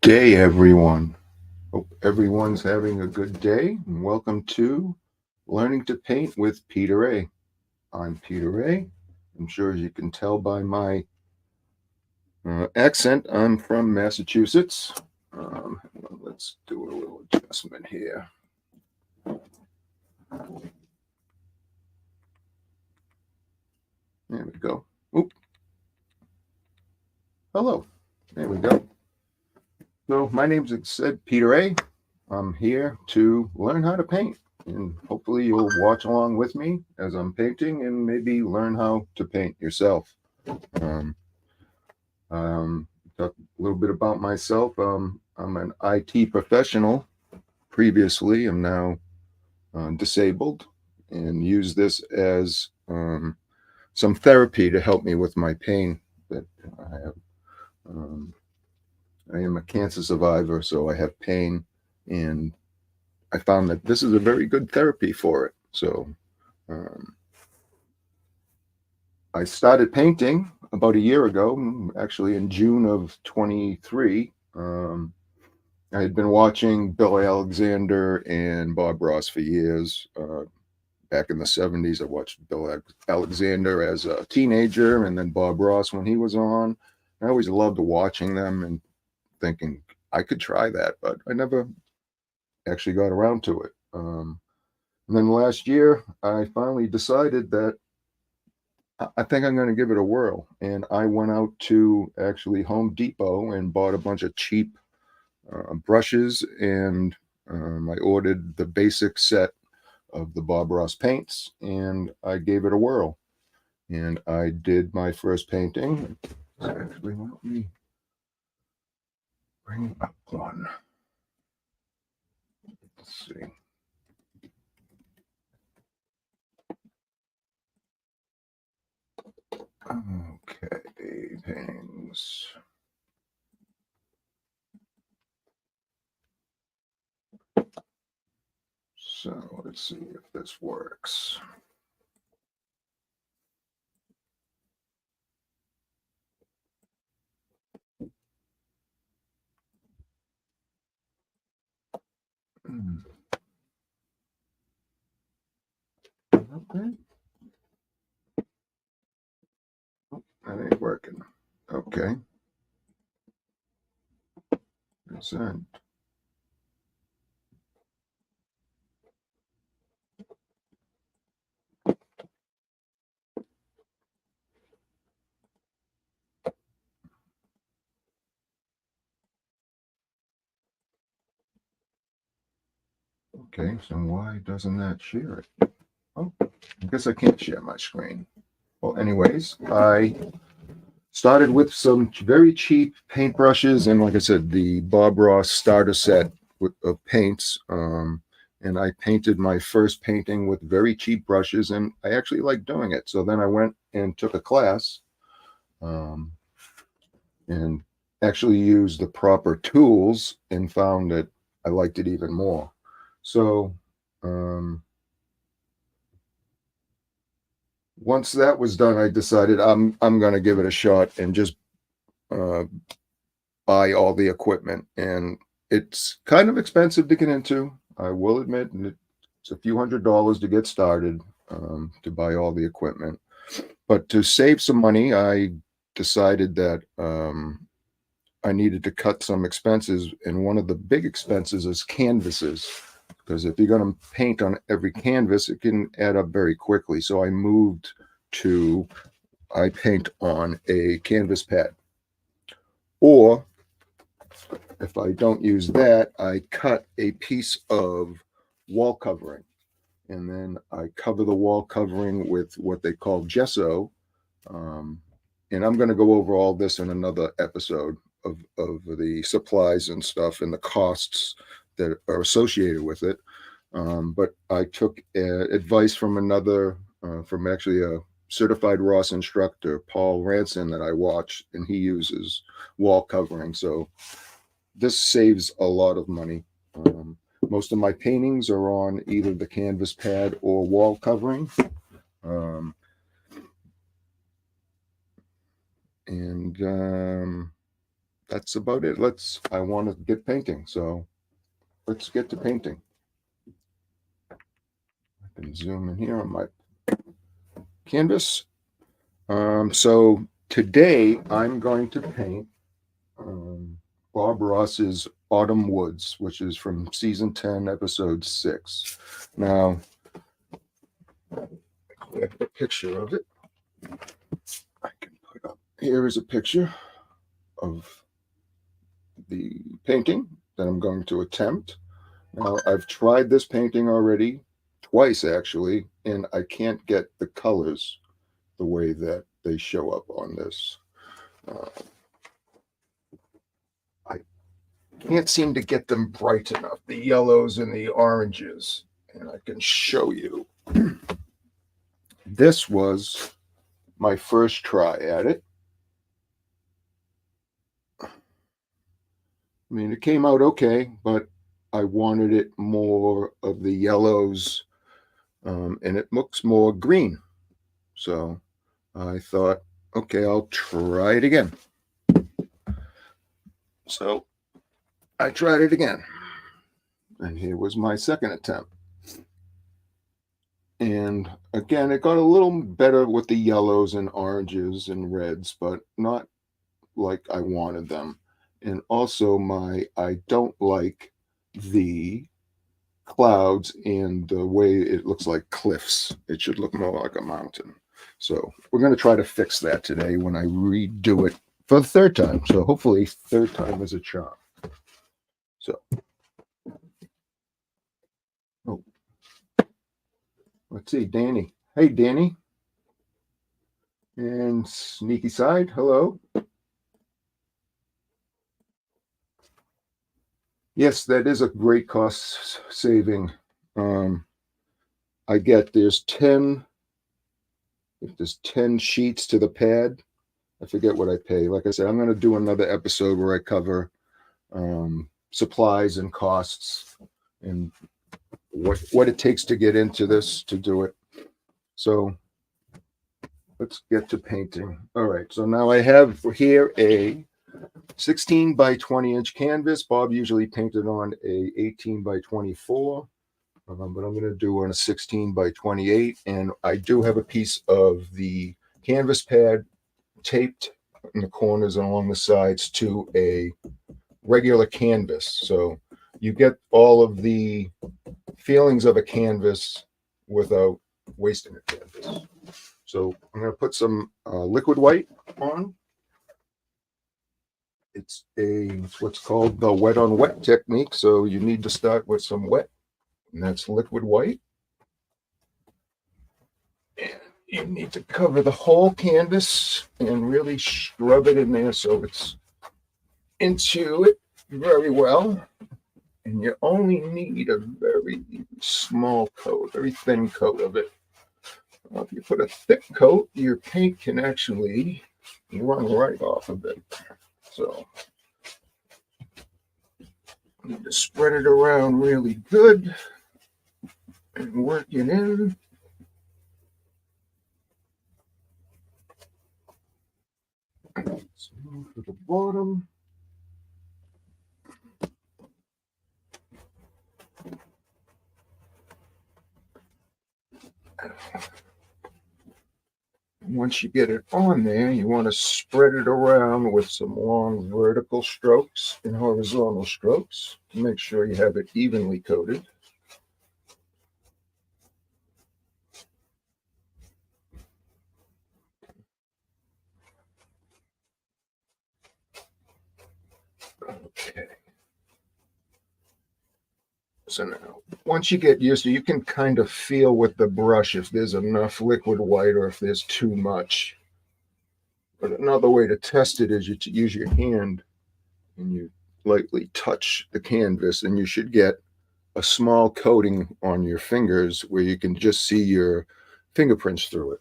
Day, everyone. Hope everyone's having a good day, and welcome to Learning to Paint with Peter A. I'm Peter A. I'm sure as you can tell by my accent, I'm from Massachusetts. Let's do a little adjustment here. There we go. Oop. Hello. There we go. So my name's said Peter A. I'm here to learn how to paint, and hopefully you'll watch along with me as I'm painting and maybe learn how to paint yourself. Um, Talk a little bit about myself. I'm an IT professional. Previously, I'm now disabled and use this as some therapy to help me with my pain that I have. Um, I am a cancer survivor, so I have pain, and I found that this is a very good therapy for it. So um, I started painting about a year ago, actually in June of 23. I had been watching Bill Alexander and Bob Ross for years. Back in the 70s, I watched Bill Alexander as a teenager and then Bob Ross when he was on. I always loved watching them and thinking I could try that, but I never actually got around to it. And then last year, I finally decided that I think I'm going to give it a whirl. And I went out to actually Home Depot and bought a bunch of cheap brushes, and I ordered the basic set of the Bob Ross paints, and I gave it a whirl. And I did my first painting. Actually, let me bring up one. Let's see. Okay, paintings. So let's see if this works. Okay. Oh, that ain't working. Okay. Consent. Okay, so why doesn't that share it? Oh, I guess I can't share my screen. Well, anyways, I started with some very cheap paintbrushes, and like I said, the Bob Ross starter set of paints. And I painted my first painting with very cheap brushes, and I actually liked doing it. So then I went and took a class, um, and actually used the proper tools and found that I liked it even more. So um, once that was done, I decided I'm going to give it a shot and just uh, buy all the equipment. And it's kind of expensive to get into. I will admit it's a few $100s to get started, to buy all the equipment. But to save some money, I decided that I needed to cut some expenses. And one of the big expenses is canvases. Because if you're going to paint on every canvas, it can add up very quickly. So I moved to I paint on a canvas pad. Or if I don't use that, I cut a piece of wall covering. And then I cover the wall covering with what they call gesso. Um, and I'm going to go over all this in another episode of the supplies and stuff and the costs that are associated with it. But I took advice from from actually a certified Ross instructor, Paul Ranson, that I watch, and he uses wall covering. So this saves a lot of money. Most of my paintings are on either the canvas pad or wall covering. Um, and that's about it. I want to get painting, so let's get to painting. I can zoom in here on my canvas. So today I'm going to paint Bob Ross's Autumn Woods, which is from season 10, episode 6. Now, I have a picture of it. I can put up. Here is a picture of the painting that I'm going to attempt. Now, I've tried this painting already, twice actually, and I can't get the colors the way that they show up on this. I can't seem to get them bright enough, the yellows and the oranges, and I can show you. This was my first try at it. I mean, it came out okay, but I wanted it more of the yellows, and it looks more green. So I thought, okay, I'll try it again. So I tried it again. And here was my second attempt. And again, it got a little better with the yellows and oranges and reds, but not like I wanted them. And also I don't like the clouds and the way it looks like cliffs. It should look more like a mountain. So we're going to try to fix that today when I redo it for the third time. So hopefully third time is a charm. So, oh, let's see, Danny. Hey, Danny. And Sneaky Side, hello. Yes, that is a great cost saving. I get there's 10 sheets to the pad. I forget what I pay. Like I said, I'm going to do another episode where I cover supplies and costs and what it takes to get into this to do it. So let's get to painting. All right, so now I have here a 16 by 20 inch canvas. Bob usually painted on a 18 by 24, but I'm going to do on a 16 by 28. And I do have a piece of the canvas pad taped in the corners and along the sides to a regular canvas. So you get all of the feelings of a canvas without wasting a canvas. So I'm going to put some liquid white on. It's what's called the wet on wet technique. So you need to start with some wet, and that's liquid white. And you need to cover the whole canvas and really scrub it in there so it's into it very well. And you only need a very small coat, very thin coat of it. If you put a thick coat, your paint can actually run right off of it. So you need to spread it around really good and work it in. Let's move to the bottom. Once you get it on there, you want to spread it around with some long vertical strokes and horizontal strokes to make sure you have it evenly coated. Okay. So now, once you get used to it, you can kind of feel with the brush if there's enough liquid white or if there's too much. But another way to test it is you use your hand and you lightly touch the canvas, and you should get a small coating on your fingers where you can just see your fingerprints through it.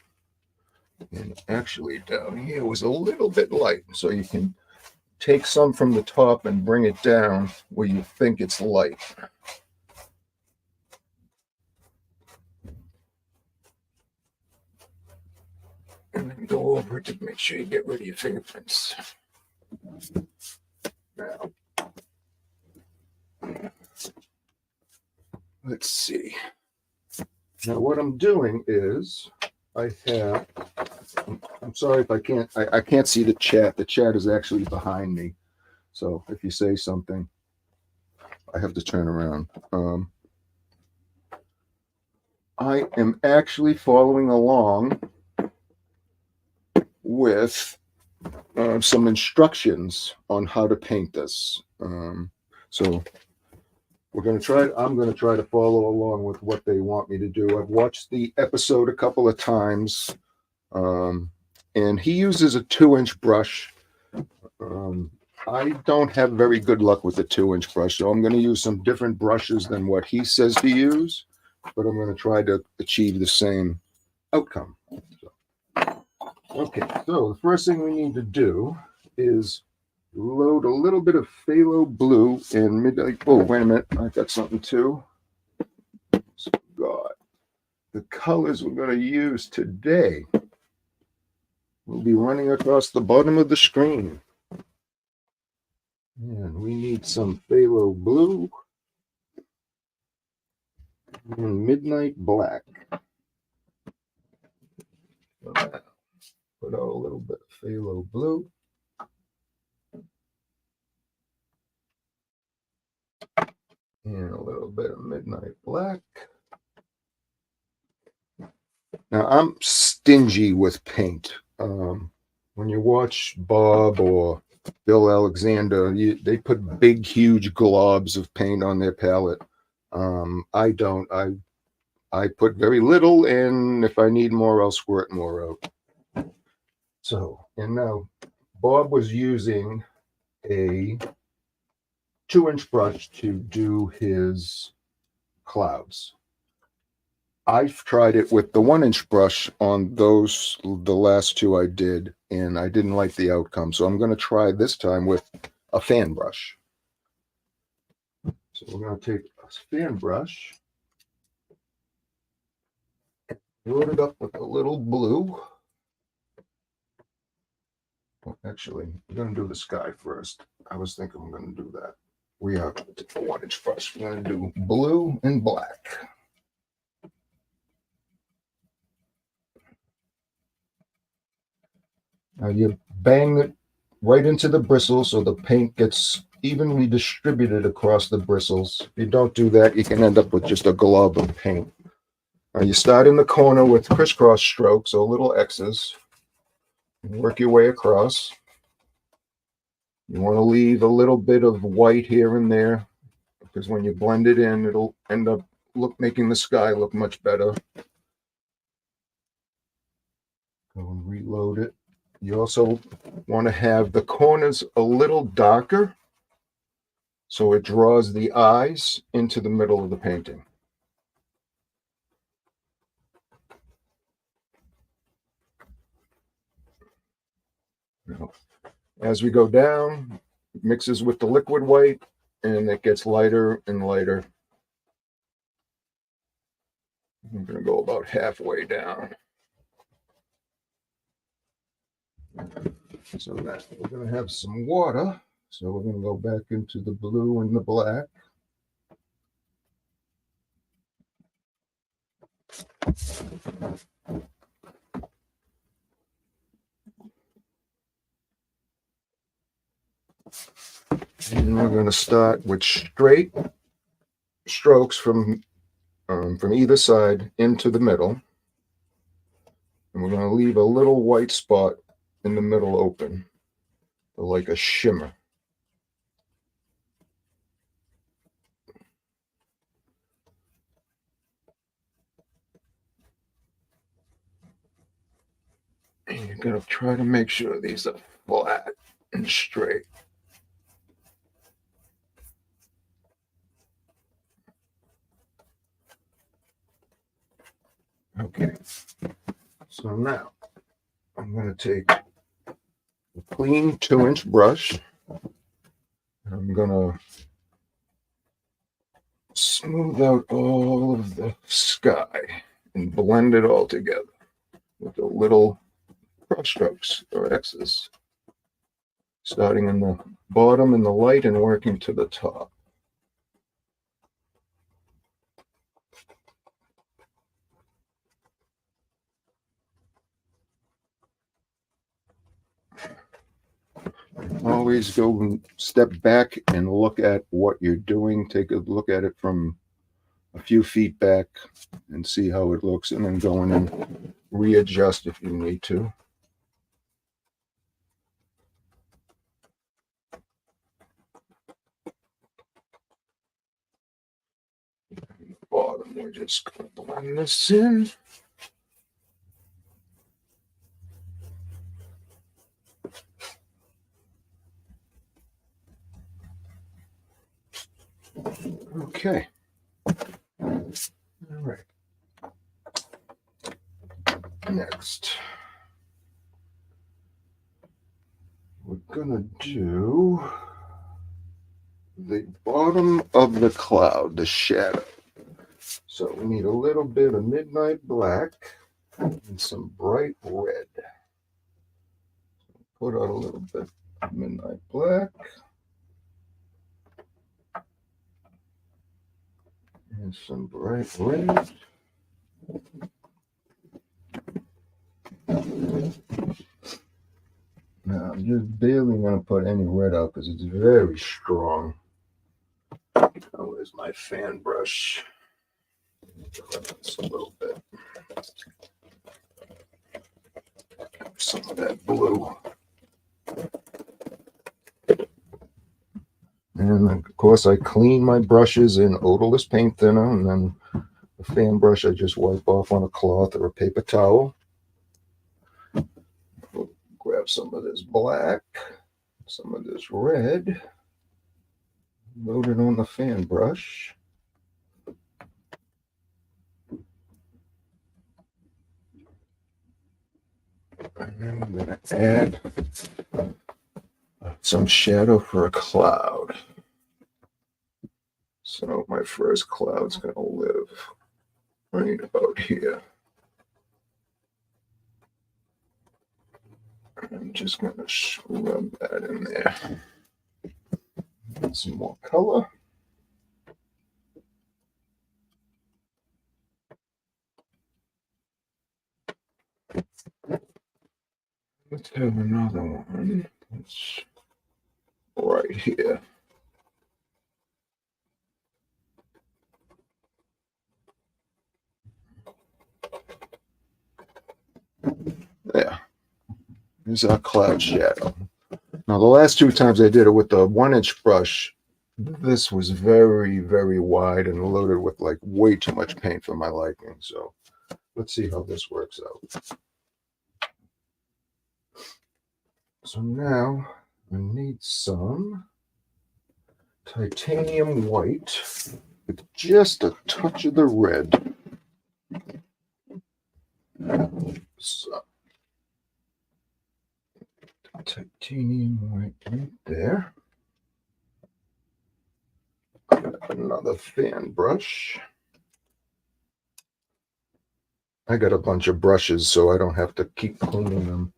And actually down here was a little bit light, so you can take some from the top and bring it down where you think it's light. And then go over it to make sure you get rid of your fingerprints. Now, let's see. Now what I'm doing is I have, I'm sorry if I can't see the chat. The chat is actually behind me. So if you say something, I have to turn around. I am actually following along with some instructions on how to paint this. So I'm going to try to follow along with what they want me to do. I've watched the episode a couple of times, and he uses a 2-inch brush. I don't have very good luck with the 2-inch brush, so I'm going to use some different brushes than what he says to use, but I'm going to try to achieve the same outcome. Okay, so the first thing we need to do is load a little bit of phthalo blue in midnight. Oh, wait a minute, I've got something too. God, the colors we're going to use today will be running across the bottom of the screen. And we need some phthalo blue and midnight black. Put out a little bit of phthalo blue. And a little bit of midnight black. Now, I'm stingy with paint. When you watch Bob or Bill Alexander, they put big, huge globs of paint on their palette. I don't. I put very little, and if I need more, I'll squirt more out. So, and now Bob was using a 2-inch brush to do his clouds. I've tried it with the 1-inch brush on the last two I did, and I didn't like the outcome. So I'm going to try this time with a fan brush. So we're going to take a fan brush, load it up with a little blue. Well, actually, I'm going to do the sky first. I was thinking we're going to do that. We are going to take a 1-inch brush. We're going to do blue and black. Now you bang it right into the bristles so the paint gets evenly distributed across the bristles. If you don't do that, you can end up with just a glob of paint. Now you start in the corner with crisscross strokes or little X's. Work your way across. You want to leave a little bit of white here and there because when you blend it in, it'll end up making the sky look much better. Go and reload it. You also want to have the corners a little darker so it draws the eyes into the middle of the painting. Now, as we go down, it mixes with the liquid white and it gets lighter and lighter. I'm going to go about halfway down. So that we're going to have some water. So we're going to go back into the blue and the black. And we're going to start with straight strokes from either side into the middle. And we're going to leave a little white spot in the middle open, like a shimmer. And you're going to try to make sure these are flat and straight. Okay, so now I'm going to take a clean 2-inch brush. And I'm going to smooth out all of the sky and blend it all together with the little brush strokes or X's. starting in the bottom in the light and working to the top. Always go step back and look at what you're doing. Take a look at it from a few feet back and see how it looks, and then go in and readjust if you need to. Bottom, we're just going to blend this in. Okay. All right. Next, we're gonna do the bottom of the cloud, the shadow. So we need a little bit of midnight black and some bright red. Put out a little bit of midnight black and some bright red. Now I'm just barely going to put any red out because it's very strong. Oh, where's my fan brush? Just a little bit. Some of that blue. And of course I clean my brushes in odorless paint thinner, and then the fan brush I just wipe off on a cloth or a paper towel. We'll grab some of this black, some of this red, load it on the fan brush. And then I'm going to add some shadow for a cloud. So my first cloud's going to live right about here. I'm just going to rub that in there. Add some more color. Let's have another one. It's right here. There. There's our cloud shadow. Now, the last two times I did it with the 1-inch brush, this was very, very wide and loaded with like way too much paint for my liking. So let's see how this works out. So now I need some titanium white with just a touch of the red. So, titanium white right there. Another fan brush. I got a bunch of brushes, so I don't have to keep cleaning them.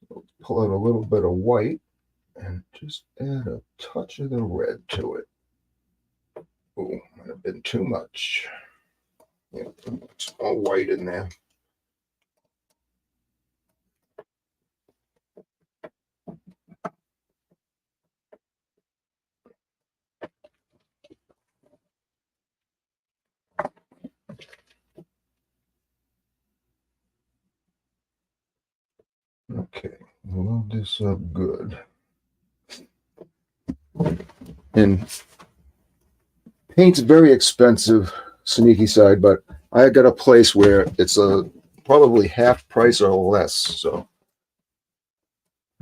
So pull out a little bit of white and just add a touch of the red to it. Oh, might have been too much. Yeah, some more white in there. Okay, load this up good. And paint's very expensive, sneaky side, but I got a place where it's probably half price or less. So,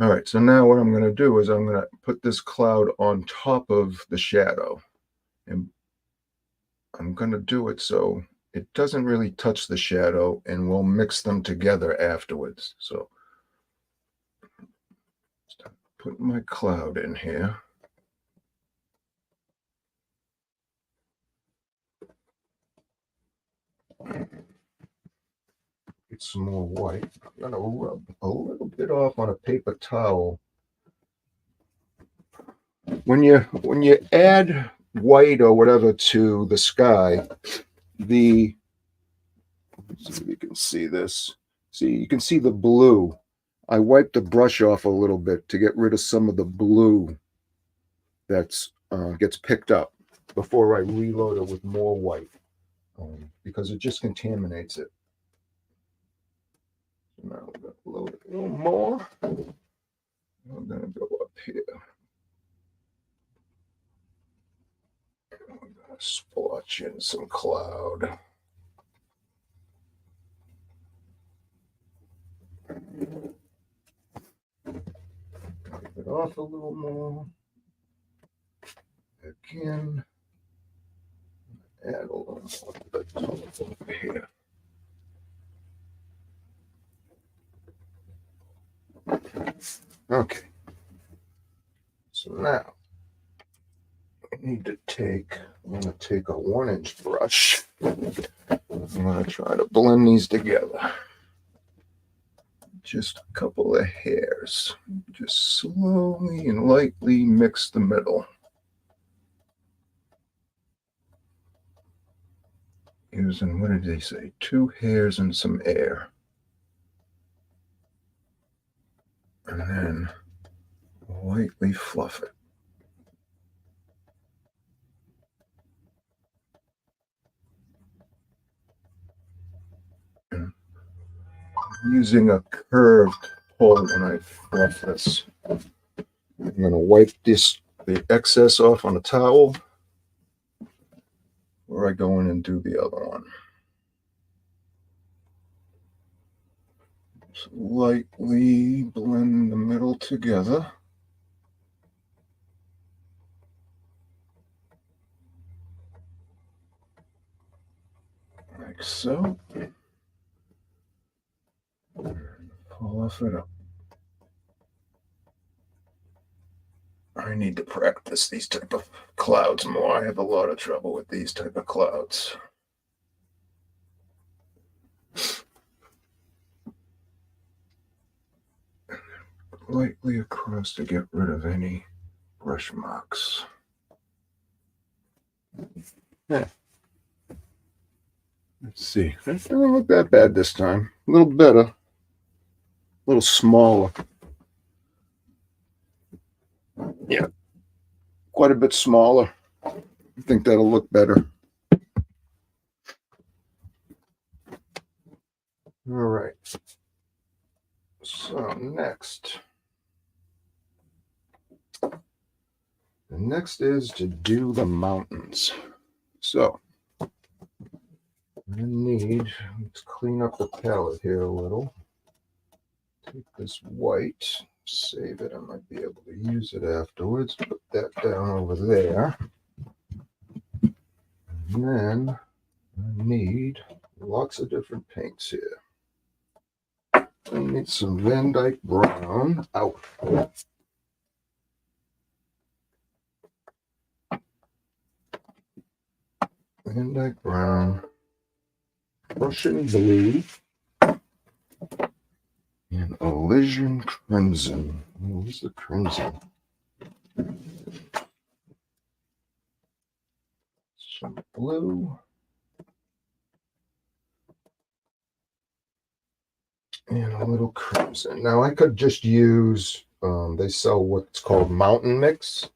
all right. So now what I'm going to do is I'm going to put this cloud on top of the shadow, and I'm going to do it so it doesn't really touch the shadow, and we'll mix them together afterwards. So, start putting my cloud in here. Get some more white. I'm going to rub a little bit off on a paper towel when you add white or whatever to the sky, see if you can see this. See, you can see the blue. I wiped the brush off a little bit to get rid of some of the blue that's gets picked up before I reload it with more white, because it just contaminates it. So now we're going to load it a little more. I'm going to go up here. I'm going to splotch in some cloud. Wipe it off a little more. Again, add a little more to the top over here. Okay. So now I need to I'm going to take a 1-inch brush. I'm going to try to blend these together. Just a couple of hairs. Just slowly and lightly mix the middle. Using, what did they say? 2 hairs and some air. And then lightly fluff it. And using a curved pull when I fluff this. I'm going to wipe the excess off on a towel before I go in and do the other one. Just lightly blend the middle together. Like so. Fluff it up. I need to practice these type of clouds more. I have a lot of trouble with these type of clouds. Lightly across to get rid of any brush marks. Yeah. Let's see. It doesn't look that bad this time. A little better. A little smaller. Yeah. Quite a bit smaller. I think that'll look better. All right. So next. The next is to do the mountains. So I need, let's clean up the palette here a little. Take this white, save it. I might be able to use it afterwards. Put that down over there. And then I need lots of different paints here. I need some Van Dyke Brown. Out. Van Dyke Brown. Prussian Blue. And Elysian Crimson. Where's the crimson? Some blue. And a little crimson. Now I could just use, they sell what's called Mountain Mix.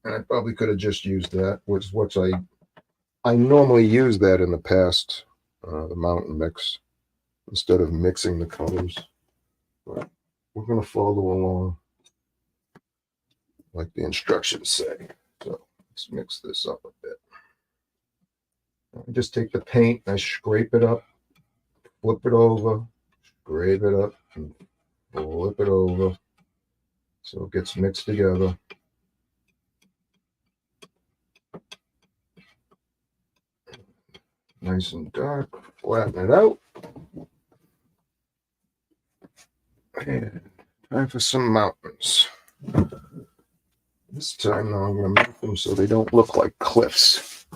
And I probably could have just used that, which I normally use that in the past, the Mountain Mix, instead of mixing the colors. But we're going to follow along like the instructions say. So let's mix this up a bit. I just take the paint, I scrape it up, flip it over, scrape it up, and flip it over so it gets mixed together. Nice and dark, flatten it out. And time for some mountains. This time now I'm going to make them so they don't look like cliffs.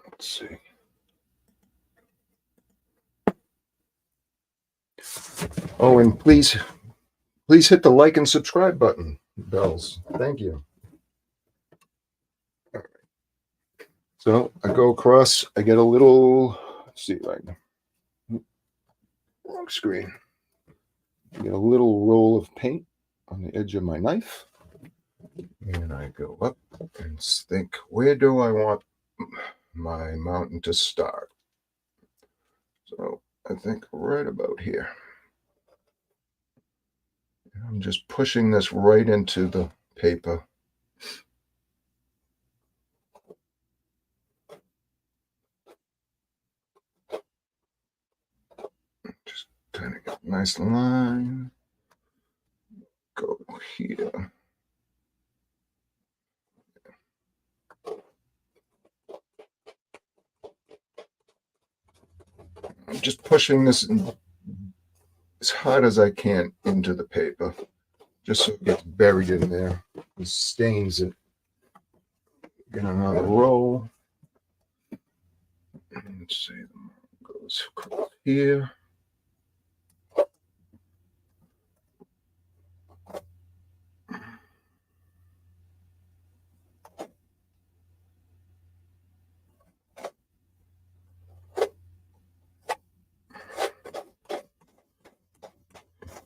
Let's see. Oh, and please Please hit the like and subscribe button. Bells. Thank you. All right. So I go across, I get a little, let's see if I can, wrong screen. I get a little roll of paint on the edge of my knife. And I go up and think, where do I want my mountain to start? So I think right about here. I'm just pushing this right into the paper. Just kind of get a nice line. Go here. I'm just pushing this as hard as I can into the paper, just so it gets buried in there. It stains it. Get another roll. Let's see, goes across here.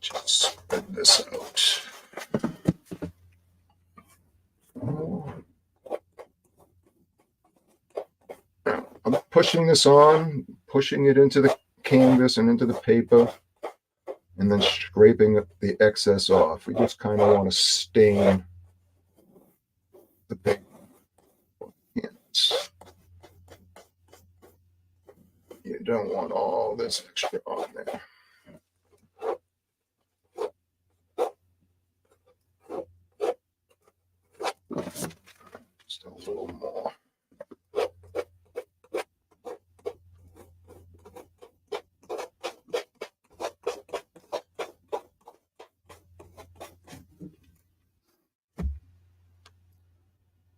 Just spread this out. Now, I'm pushing this on, pushing it into the canvas and into the paper, and then scraping the excess off. We just kind of want to stain the paper. You don't want all this extra on there. Just a little more.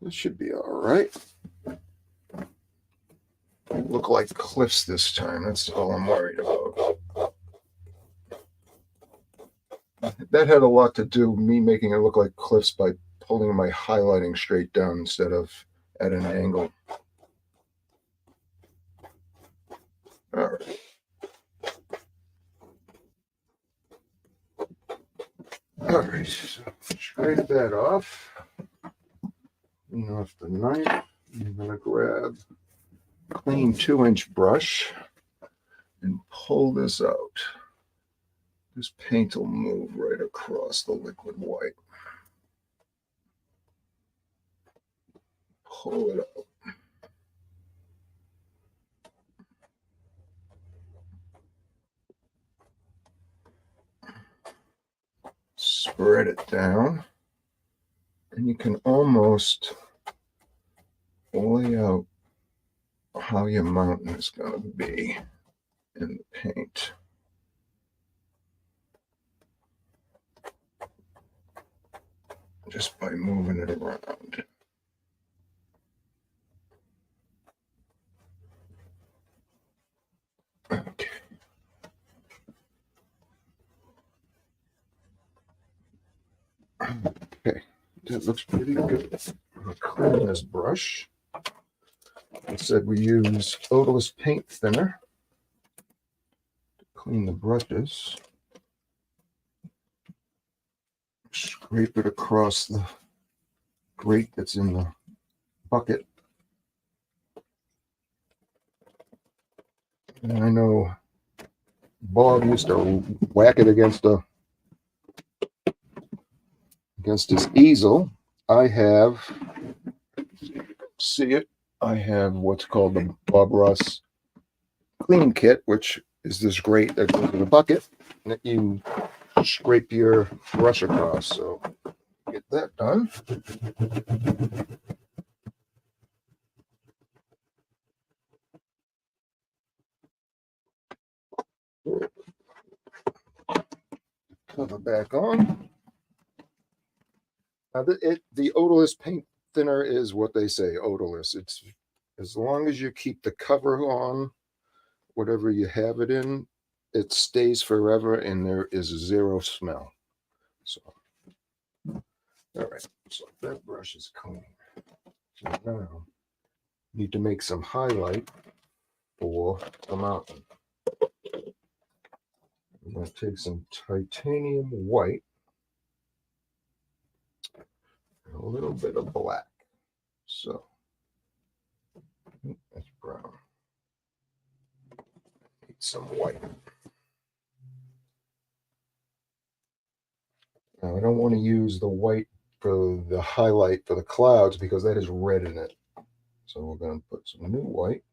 This should be all right. Look like cliffs this time. That's all I'm worried about. That had a lot to do with me making it look like cliffs by pulling my highlighting straight down instead of at an angle. All right. All right, so scrape that off. Clean off the knife. I'm going to grab a clean 2-inch brush and pull this out. This paint will move right across the liquid white. Pull it out. Spread it down. And you can almost lay out how your mountain is going to be in the paint. Just by moving it around. Okay. Okay, that looks pretty good. I'm going to clean this brush. I said we use odorless paint thinner to clean the brushes. Scrape it across the grate that's in the bucket. And I know Bob used to whack it against his easel. I have, see it, I have what's called the Bob Ross clean kit, which is this grate that goes in the bucket that you scrape your brush across. So get that done. Cover back on. Now the odorless paint thinner is what they say, odorless. It's as long as you keep the cover on, whatever you have it in, it stays forever and there is zero smell. So, all right, so that brush is clean. So now, need to make some highlight for the mountain. I'm going to take some titanium white and a little bit of black. So, that's brown. Need some white. Now, I don't want to use the white for the highlight for the clouds because that is red in it. So we're going to put some new white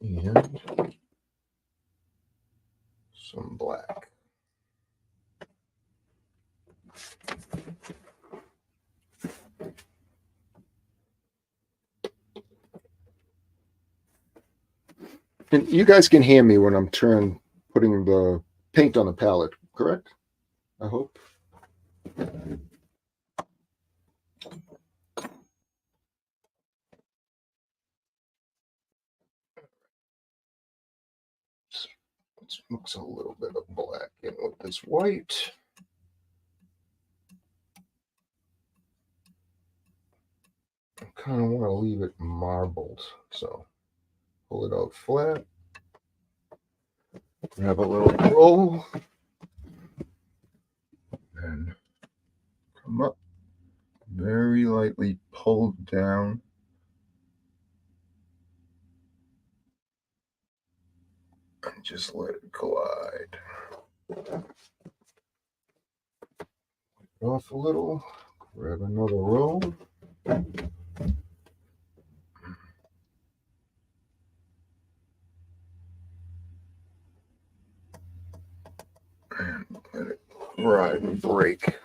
and some black. And you guys can hear me when I'm putting the paint on the palette, correct? I hope. Let's mix a little bit of black in with this white. I kind of want to leave it marbled, so pull it out flat. Grab a little roll and come up, very lightly pulled down. And just let it glide. Off a little, grab another roll. And let it ride and break.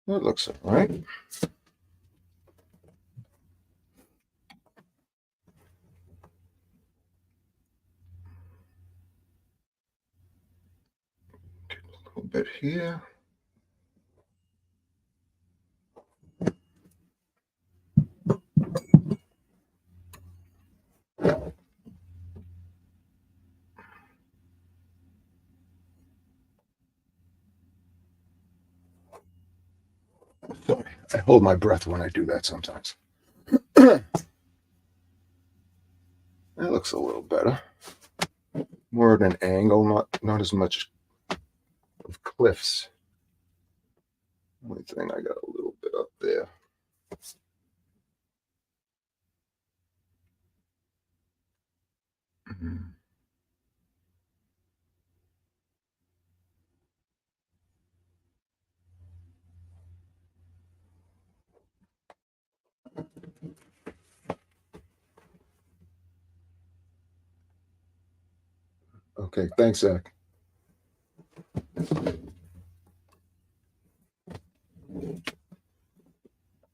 That looks all right. Get a little bit here. Sorry, I hold my breath when I do that sometimes. That looks a little better. More at an angle, not as much of cliffs. Only thing, I got a little bit up there. Okay, thanks, Zach.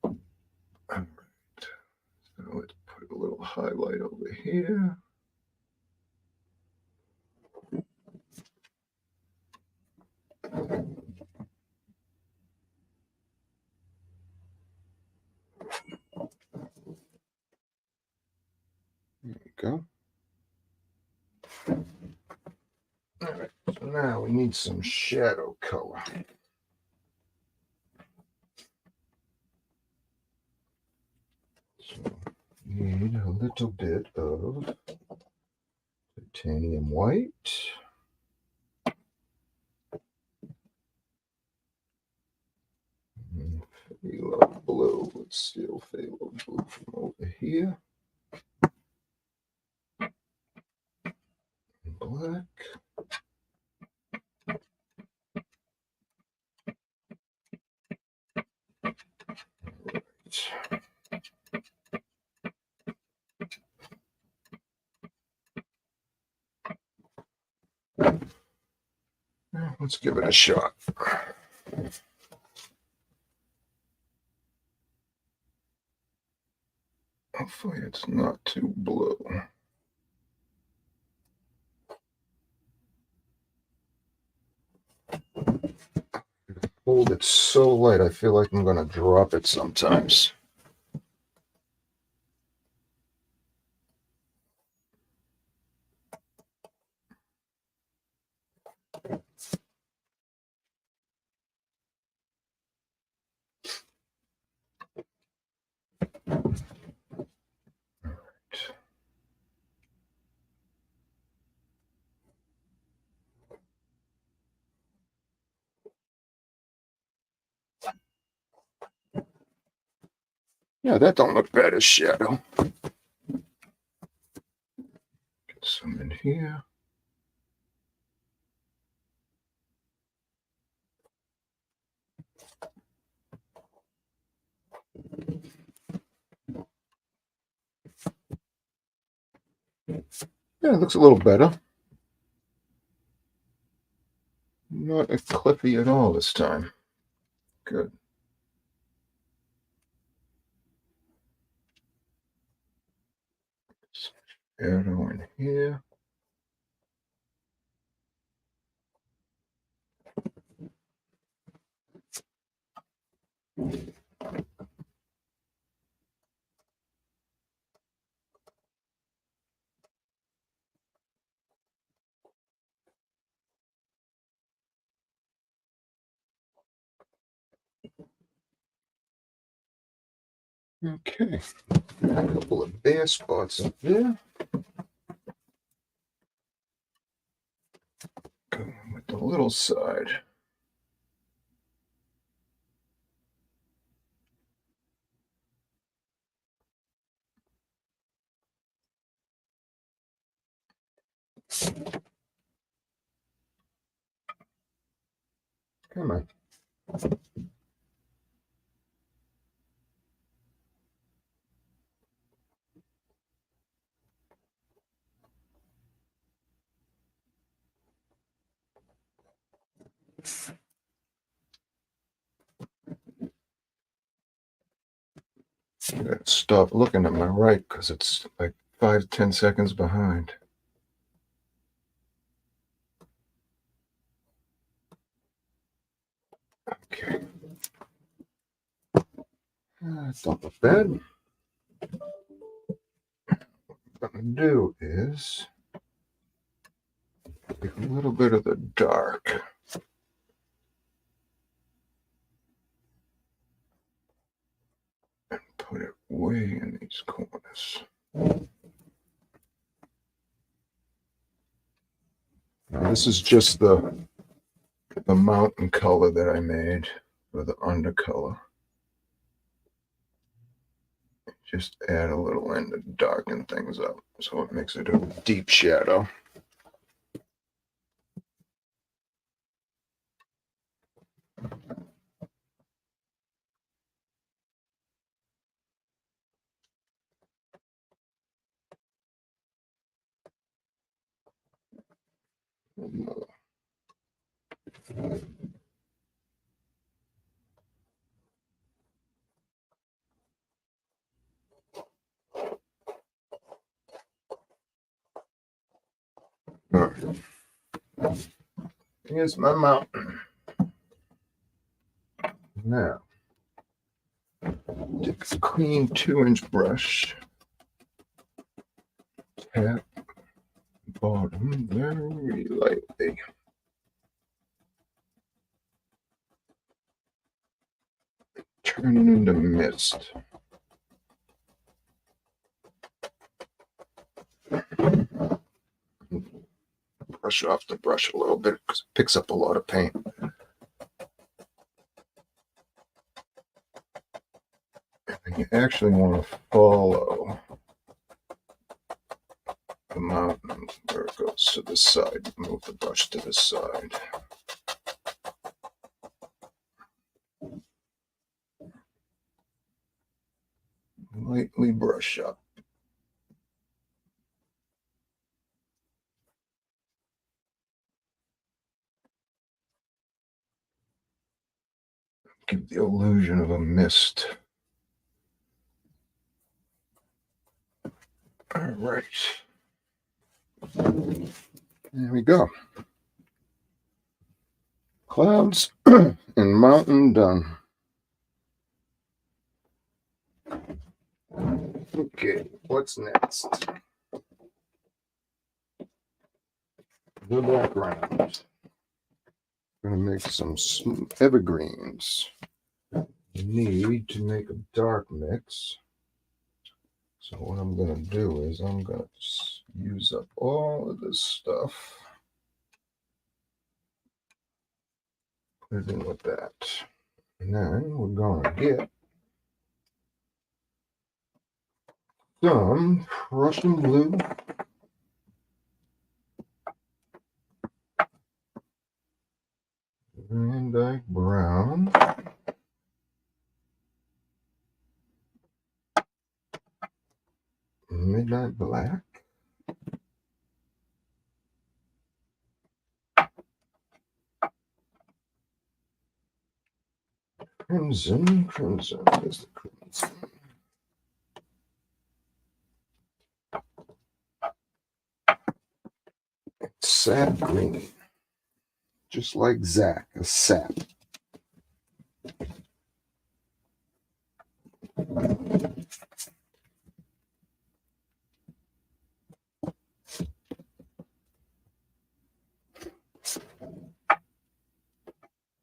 All right. So let's put a little highlight over here. There we go. All right, so now we need some shadow color. So we need a little bit of titanium white. Phthalo blue. Let's steal phthalo blue from over here. Black. Right. Let's give it a shot. Hopefully it's not too blue. Hold it so light, I feel like I'm going to drop it sometimes. Yeah, that don't look bad as shadow. Get some in here. Yeah, it looks a little better. Not as cliffy at all this time. Good. Shadow in here. Okay. A couple of bare spots up there. Going with the little side. Come on. I gotta stop looking at my right because it's like 5-10 seconds behind. Okay. Don't look bad. What I'm gonna do is take a little bit of the dark and put it way in these corners. Now, this is just the mountain color that I made for the undercolor. Just add a little in to darken things up so it makes it a deep shadow. More. All right. Here's my mountain. Now, take a clean 2-inch brush, tap the bottom very lightly. Turn it into mist. Brush off the brush a little bit because it picks up a lot of paint. And you actually want to follow the mountain where it goes to the side. Move the brush to the side. Lightly brush up. Give the illusion of a mist. All right. There we go. Clouds and mountain done. Okay, what's next? The background. I'm gonna make some evergreens. You need to make a dark mix. So what I'm gonna do is I'm gonna use up all of this stuff. Put it in with that. And then we're gonna get some Prussian blue. And brown. Midnight black. Crimson. There's the crimson. Sap green. Just like Zach, a sap.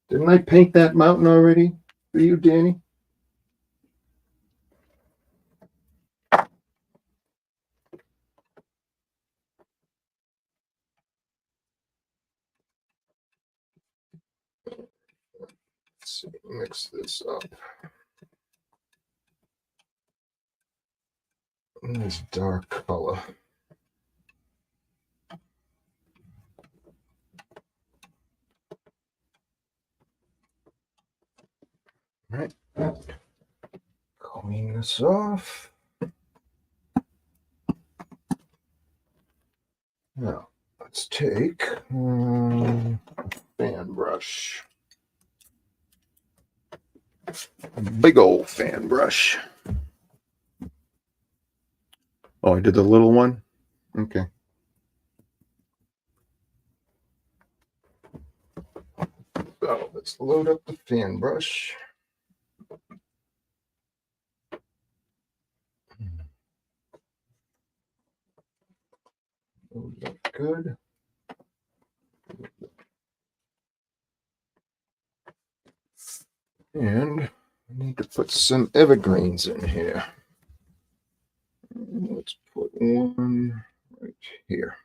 Didn't I paint that mountain already for you, Danny? Let's see, mix this up. This dark color. All right. Clean this off. Now, let's take a fan brush. A big old fan brush. Oh, I did the little one? Okay. So let's load up the fan brush. Load up good. And I need to put some evergreens in here. Let's put one right here.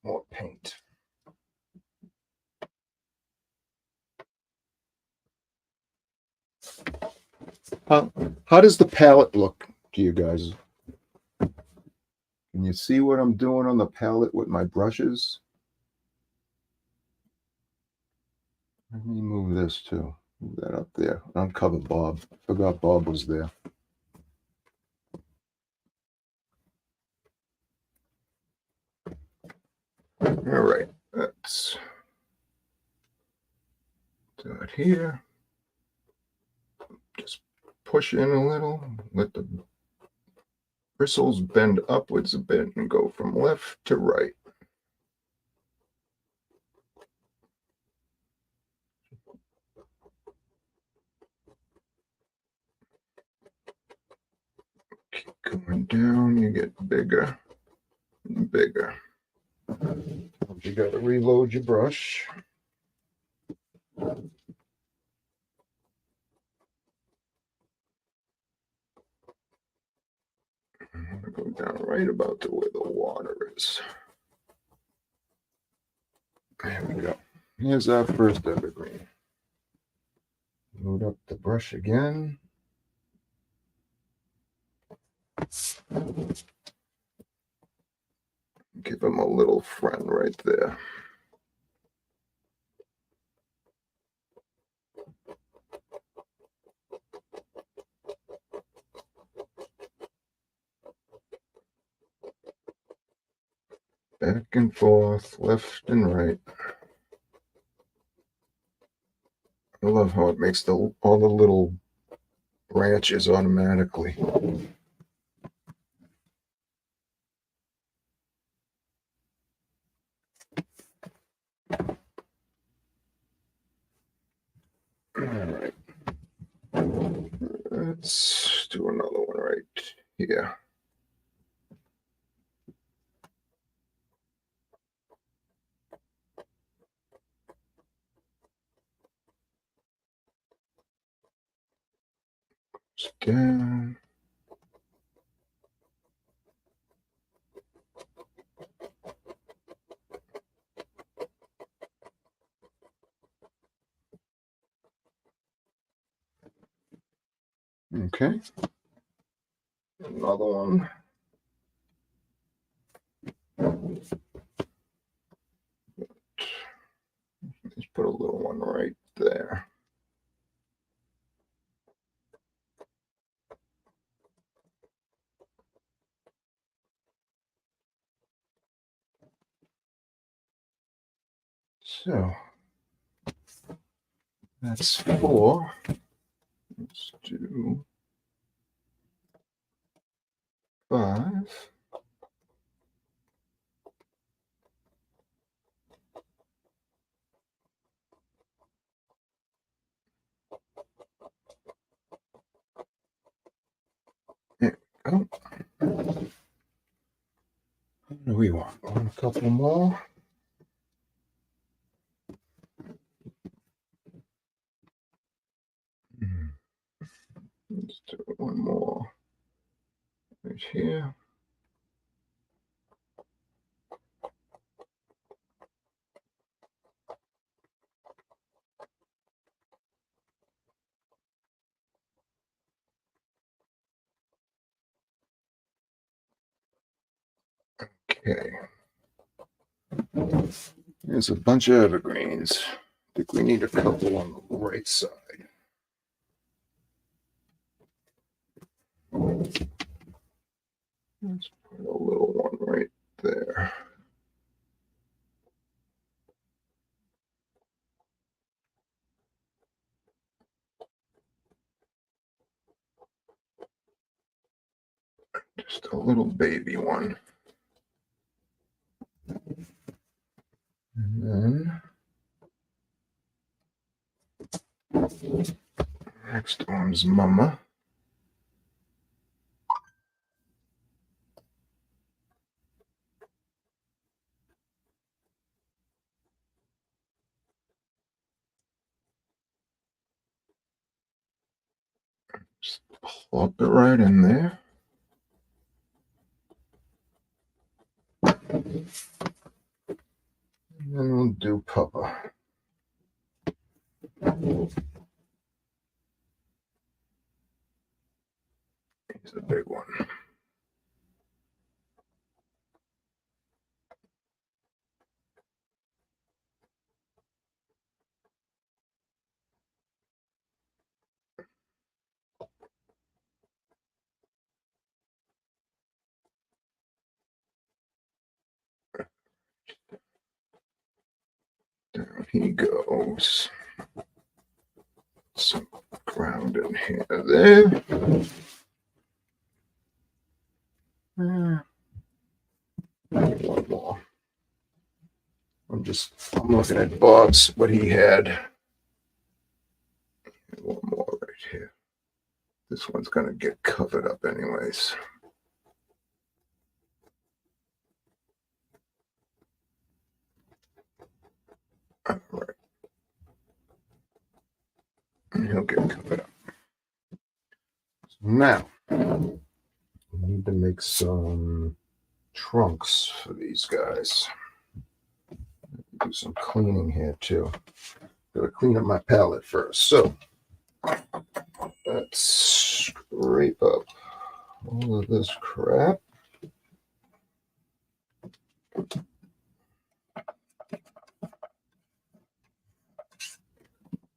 More paint. How does the palette look to you guys? Can you see what I'm doing on the palette with my brushes? Let me move this too. Move that up there. Uncover Bob. Forgot Bob was there. All right, let's do it here. Just push in a little. Let the bristles bend upwards a bit and go from left to right. Keep going down, you get bigger and bigger. You got to reload your brush. I'm going to go down right about to where the water is. There we go. Here's our first evergreen. Load up the brush again. Give him a little friend right there. Back and forth, left and right. I love how it makes all the little branches automatically. All right. Let's do another one right here. Down. Okay. Another one. Let's put a little one right there. So that's 4. Let's do 5. There we go. What do we want? Want a couple more? Let's do one more right here. Okay. There's a bunch of evergreens. I think we need a couple on the right side. Let's put a little one right there. Just a little baby one. And then next one's Mama. Just plop it right in there. And then we'll do Papa. He's a big one. Down he goes. Some ground in here. There. One more. I'm looking at Bob's, what he had. One more right here. This one's going to get covered up anyways. All right. And he'll get covered up. So now, we need to make some trunks for these guys. Do some cleaning here too. Gotta clean up my palette first. So let's scrape up all of this crap.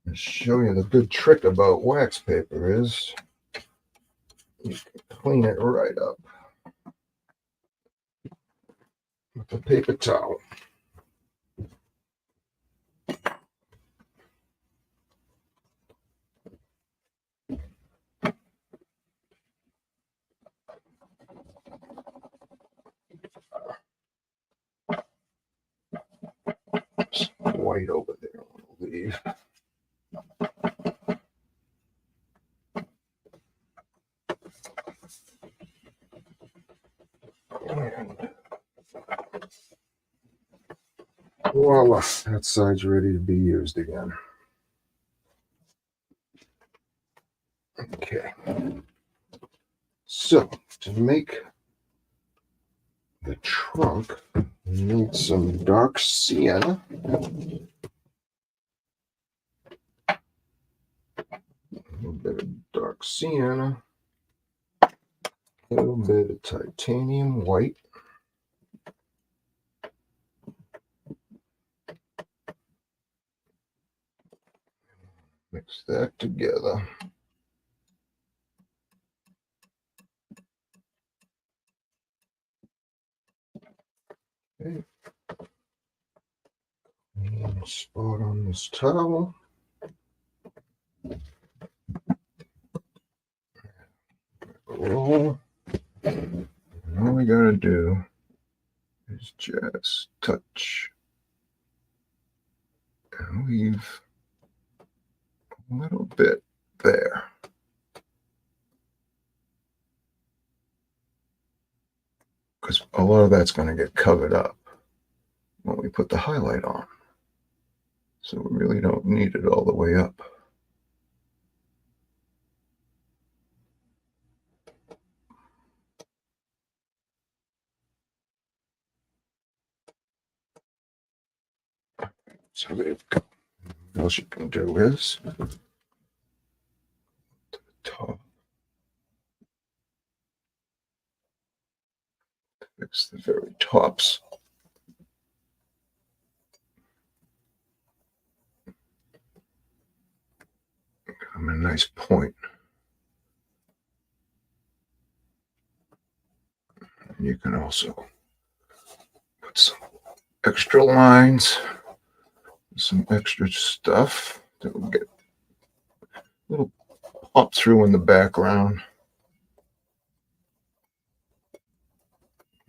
I'll show you the good trick about wax paper is you can clean it right up with a paper towel. white over there. I'll leave. And voila, that side's ready to be used again. Okay. So to make the trunk, we need some dark sienna. A little bit of dark sienna. A little bit of titanium white. Mix that together. Okay. And spot on this towel. Roll. And all we gotta do is just touch and leave a little bit there. Because a lot of that's going to get covered up when we put the highlight on. So we really don't need it all the way up. So there we go. What else you can do is to the top. Fix the very tops. Give them a nice point. And you can also put some extra lines, some extra stuff that will get a little pop through in the background.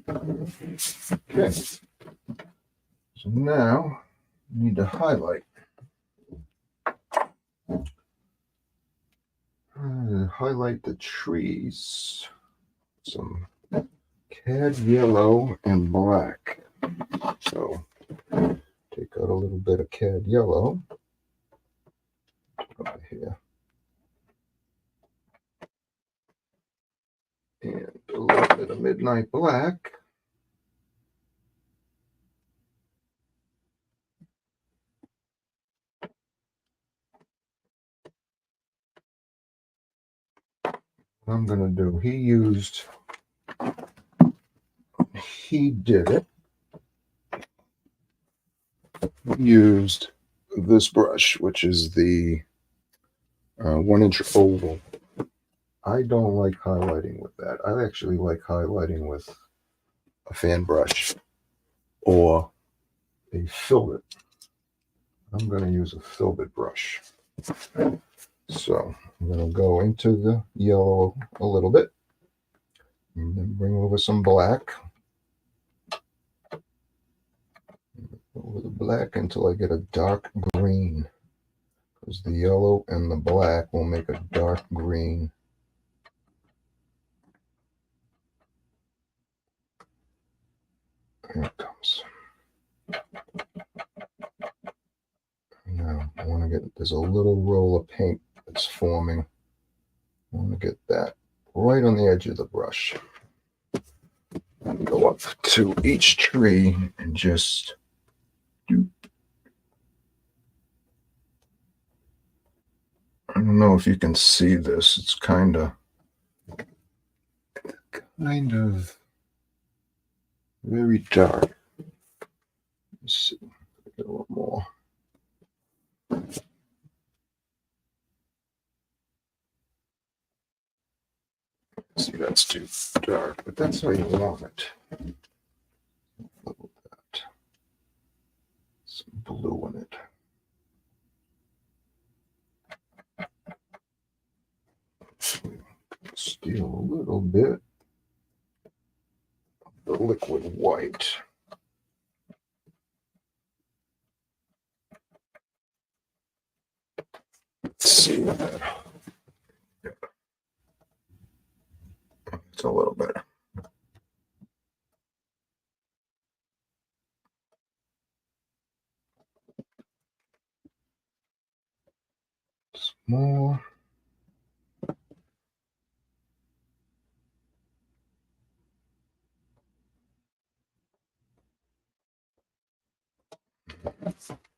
Okay. So now we need to highlight. Highlight the trees. Some cad yellow and black. So take out a little bit of cad yellow right here. And a little bit of midnight black. What I'm going to do, he did it. He used this brush, which is the 1-inch oval. I don't like highlighting with that. I actually like highlighting with a fan brush or a filbert. I'm going to use a filbert brush. So I'm going to go into the yellow a little bit and then bring over some black. Over the black until I get a dark green, because the yellow and the black will make a dark green. Here it comes. Now I want to get, there's a little roll of paint that's forming. I want to get that right on the edge of the brush. And go up to each tree and just do. I don't know if you can see this. It's kind of very dark. Let's see. Get a little more. See, that's too dark, but that's how you want it. Look at that. Some blue in it. Steal a little bit of the liquid white. see what that. It's a little better. Small.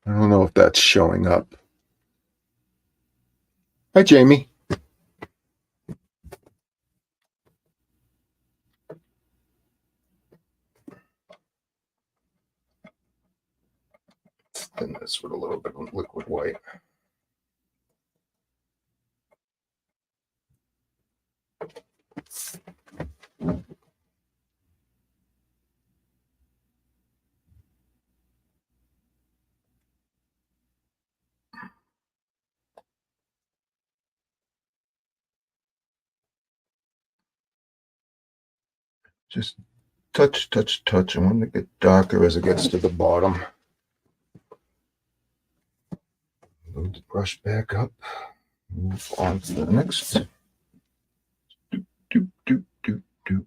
I don't know if that's showing up. Hi, Jamie. Thin this with a little bit of liquid white. Just touch, touch, touch. I want to get darker as it gets to the bottom. Load the brush back up. Move on to the next. Doop, doop, doop, doop, doop.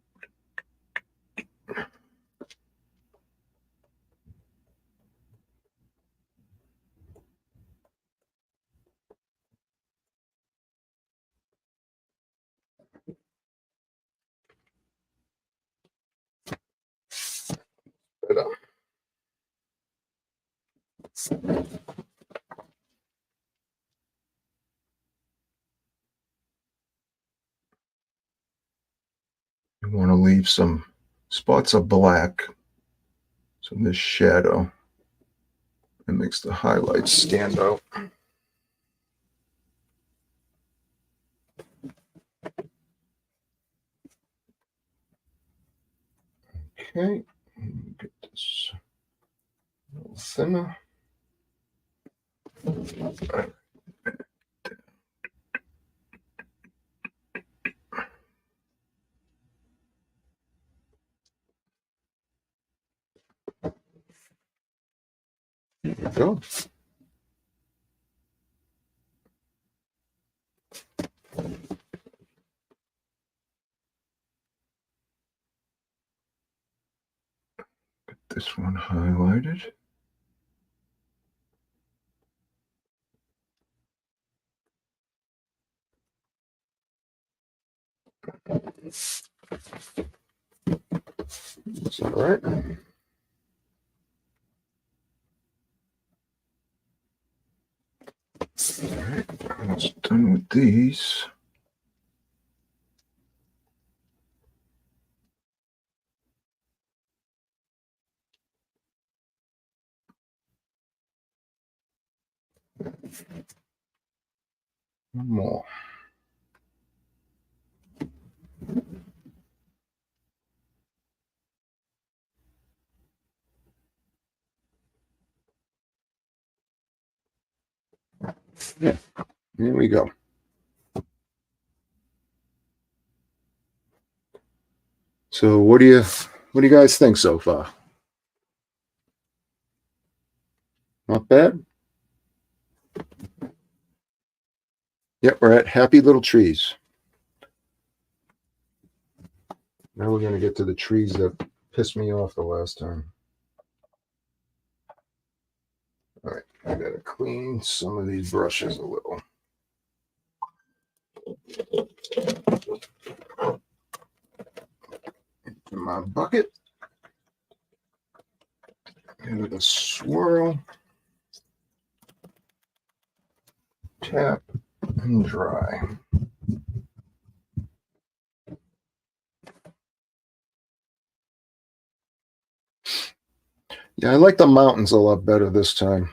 Better. You want to leave some spots of black, so this shadow, it makes the highlights stand out. Okay, get this a little thinner. Right. There we go. Get this one highlighted. Is that right? All right, that's done with these. One more. Yeah, here we go. So what do you guys think so far? Not bad? Yep, we're at happy little trees. Now we're going to get to the trees that pissed me off the last time. All right, I got to clean some of these brushes a little. In my bucket. Give it a swirl. Tap and dry. Yeah, I like the mountains a lot better this time.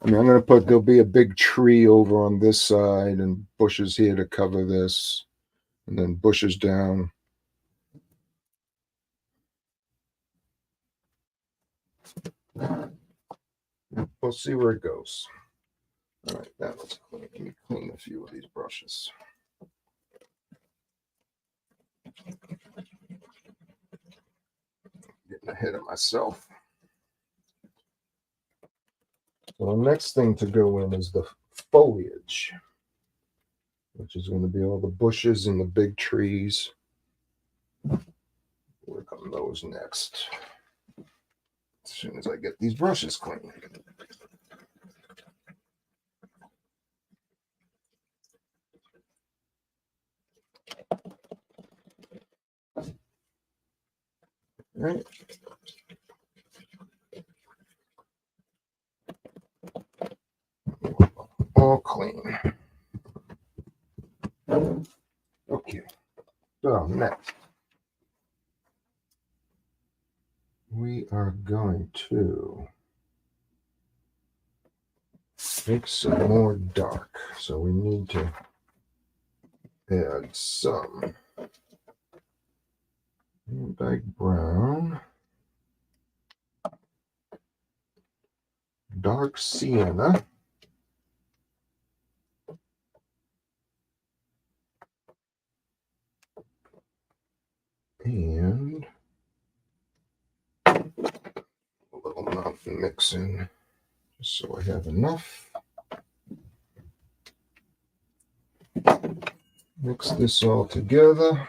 I mean, I'm going to put, there'll be a big tree over on this side and bushes here to cover this, and then bushes down. We'll see where it goes. All right, now let's clean. Let me clean a few of these brushes. Getting ahead of myself. So the next thing to go in is the foliage, which is going to be all the bushes and the big trees. Work on those next, as soon as I get these brushes clean. Right. All clean. Okay. So next, we are going to make some more dark. So we need to add some embark brown, dark sienna, and a little mountain mixing, just so I have enough. Mix this all together.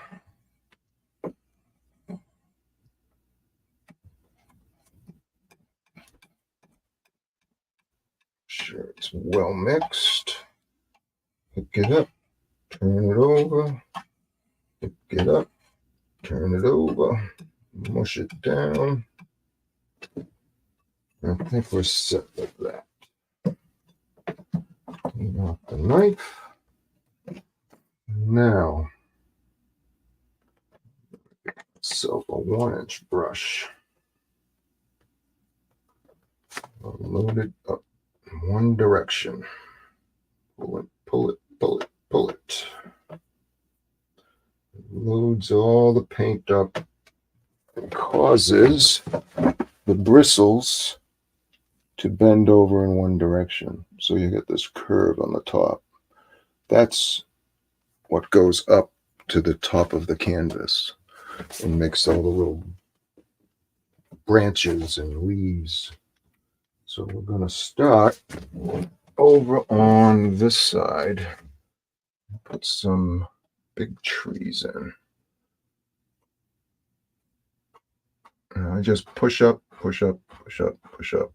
Sure it's well mixed. Pick it up, turn it over, pick it up, turn it over, mush it down. I think we're set with that. Clean off the knife. Now, so a 1-inch brush. I'll load it up in one direction. Pull it, pull it, pull it, pull it. Loads all the paint up and causes the bristles to bend over in one direction. So you get this curve on the top. That's what goes up to the top of the canvas and makes all the little branches and leaves. So we're going to start over on this side. Put some big trees in. And I just push up, push up, push up, push up.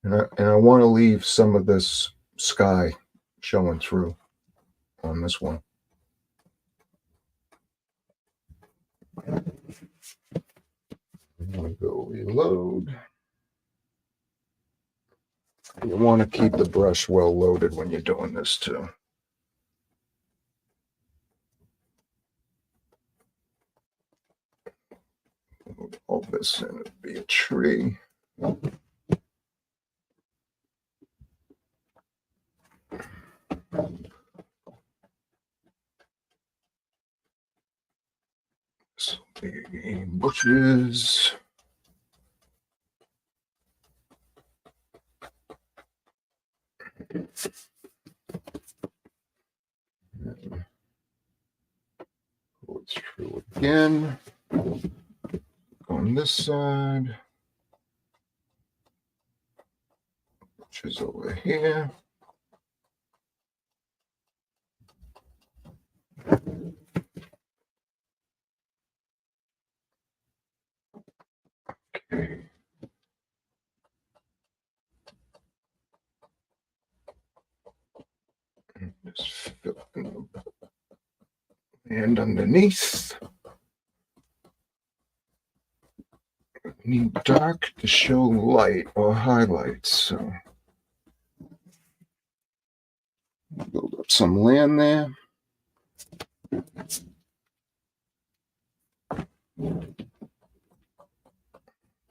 And I want to leave some of this sky showing through on this one. I'm going to go reload. You want to keep the brush well loaded when you're doing this too. Load all this in, it'd be a tree. So the bushes. Go through again. On this side. Which is over here. Okay. Just fill in the and underneath. Need dark to show light or highlights. So build up some land there.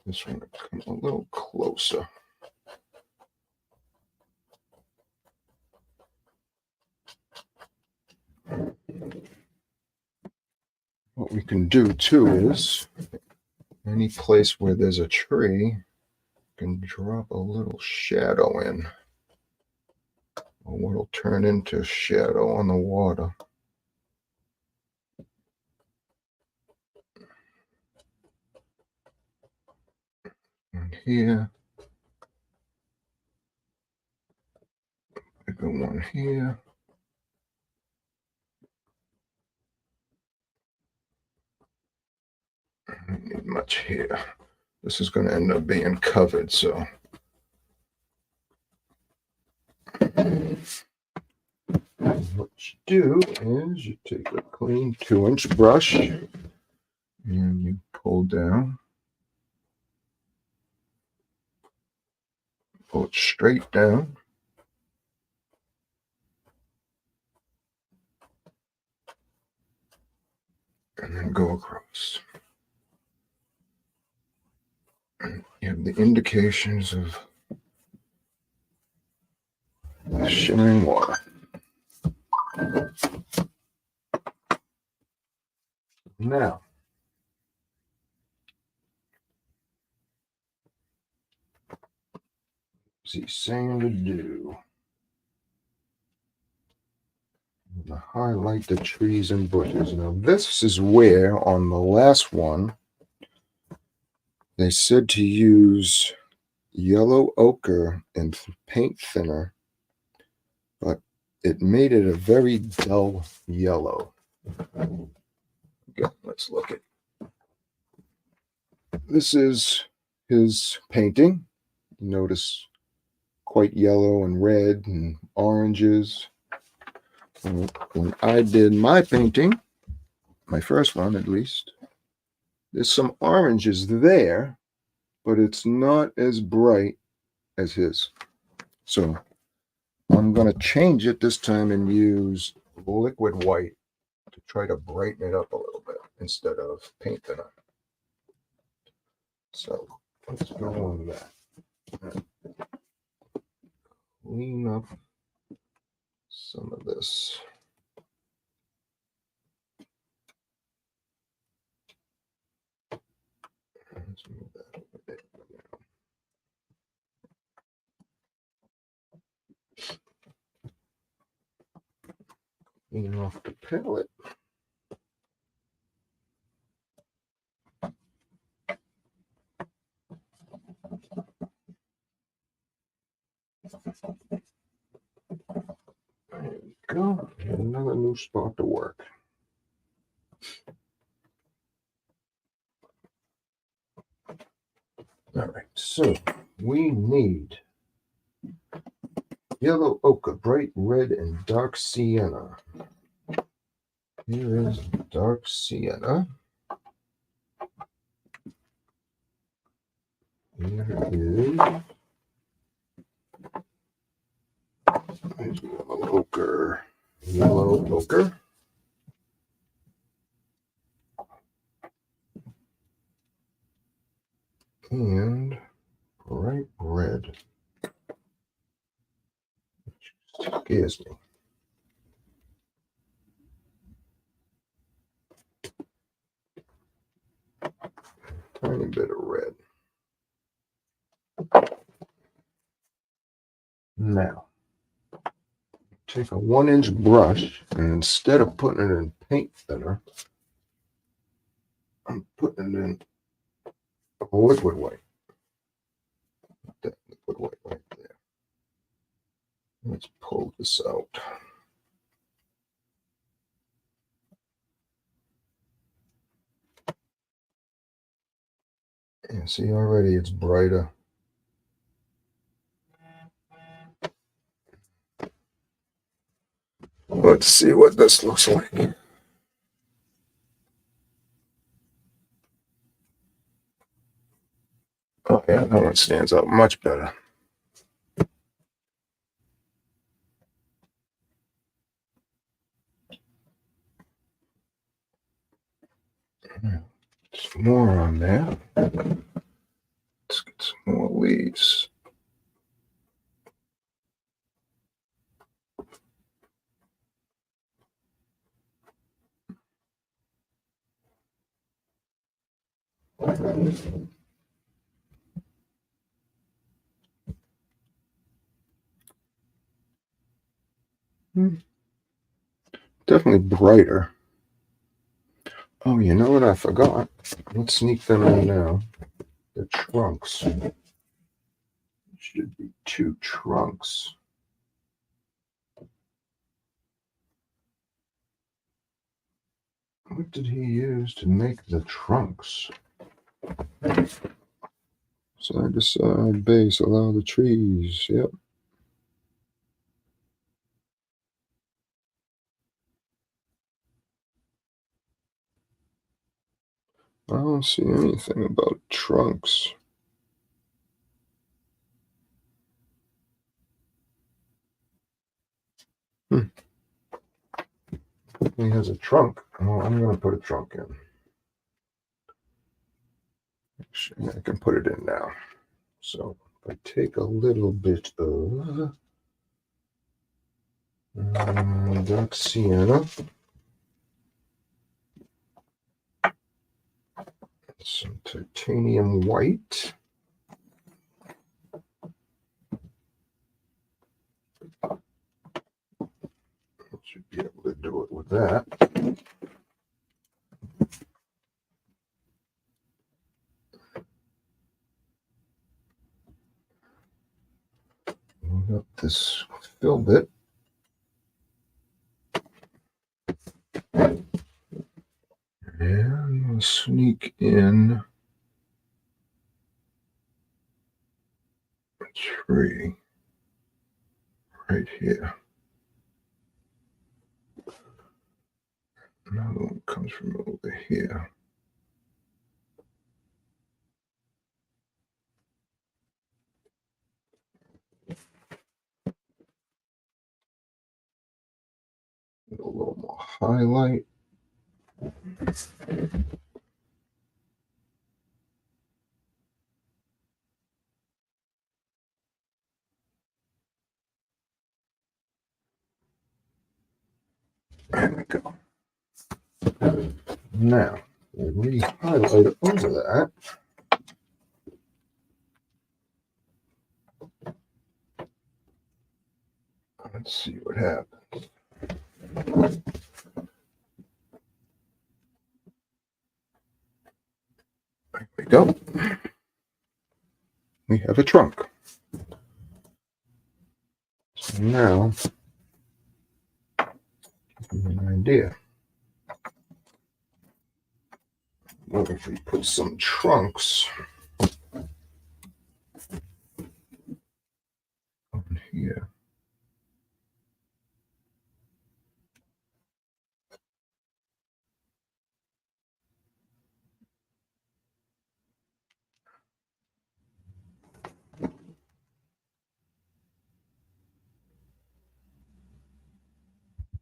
This one will come a little closer. What we can do too is any place where there's a tree, can drop a little shadow in, or what will turn into shadow on the water. And here, one here. I don't need much here. This is going to end up being covered, so. What you do is you take a clean 2-inch brush and you pull down, pull it straight down, and then go across. And you have the indications of the shimmering water. Now, what's he saying to do? I'm going to highlight the trees and bushes. Now, this is where, on the last one, they said to use yellow ochre and paint thinner, but it made it a very dull yellow. Okay, let's look at. This is his painting. Notice quite yellow and red and oranges. When I did my painting, my first one at least, there's some oranges there, but it's not as bright as his. So I'm going to change it this time and use liquid white to try to brighten it up a little bit instead of paint thinner. So let's go on that. Clean up some of this. Let's move that over there. Clean off the palette. There we go. Another new spot to work. All right, so we need yellow ochre, bright red, and dark sienna. Here is dark sienna. Here is yellow ochre. Yellow ochre. And bright red, which scares me. Tiny bit of red. Now, take a 1-inch brush, and instead of putting it in paint thinner, I'm putting it in liquid white. That liquid white right there. Let's pull this out. And see, already it's brighter. Let's see what this looks like. Oh yeah, that one stands out much better. Some more on there. Let's get some more leaves. Definitely brighter. Oh, you know what I forgot? Let's sneak them in now. The trunks. Should be 2 trunks. What did he use to make the trunks? Side to side base, allow the trees. Yep. I don't see anything about trunks. He has a trunk. Oh, I'm going to put a trunk in. Actually, I can put it in now. So if I take a little bit of dark sienna, some titanium white, should be able to do it with that. Load up this fill bit. And I'm going to sneak in a tree right here. Another one comes from over here. A little more highlight. There we go. Now, we'll re-highlight it over that. Let's see what happens. There we go. We have a trunk. So now, give me an idea. What if we put some trunks on here?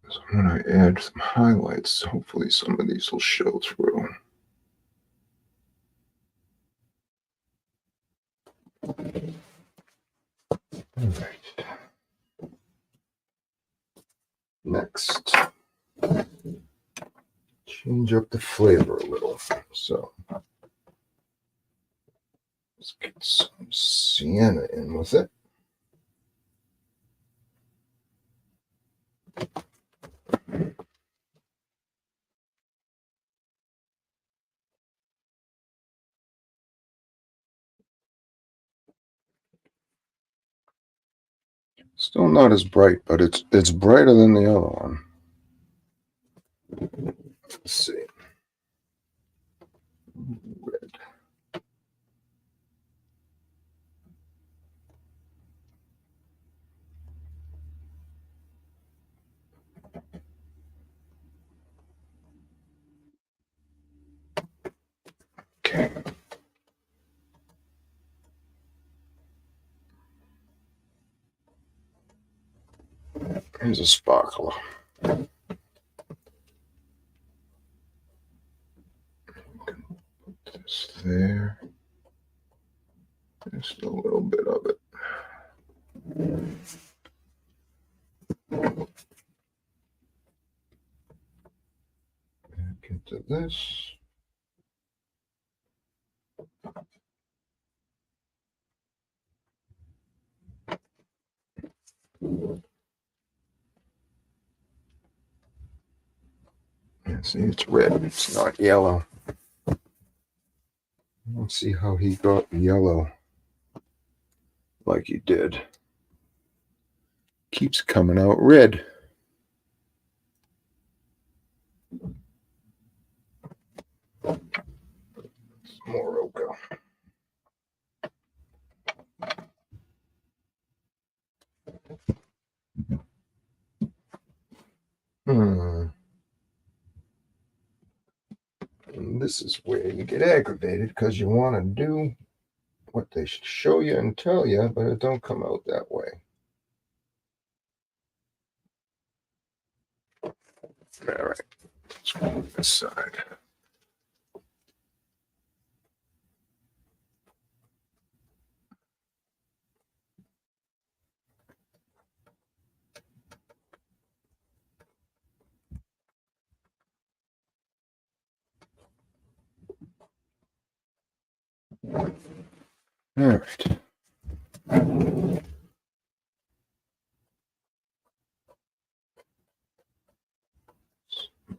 So I'm going to add some highlights. Hopefully some of these will show through. All right. Next, change up the flavor a little. So let's get some sienna in with it. Still not as bright, but it's brighter than the other one. Let's see. Red. Okay. Here's a sparkler. Put this there. Just a little bit of it. Back into this. Yeah, see, it's red. It's not yellow. Let's see how he got yellow like he did. Keeps coming out red. More ochre. And this is where you get aggravated because you want to do what they show you and tell you, but it don't come out that way. All right, let's go this side. All right.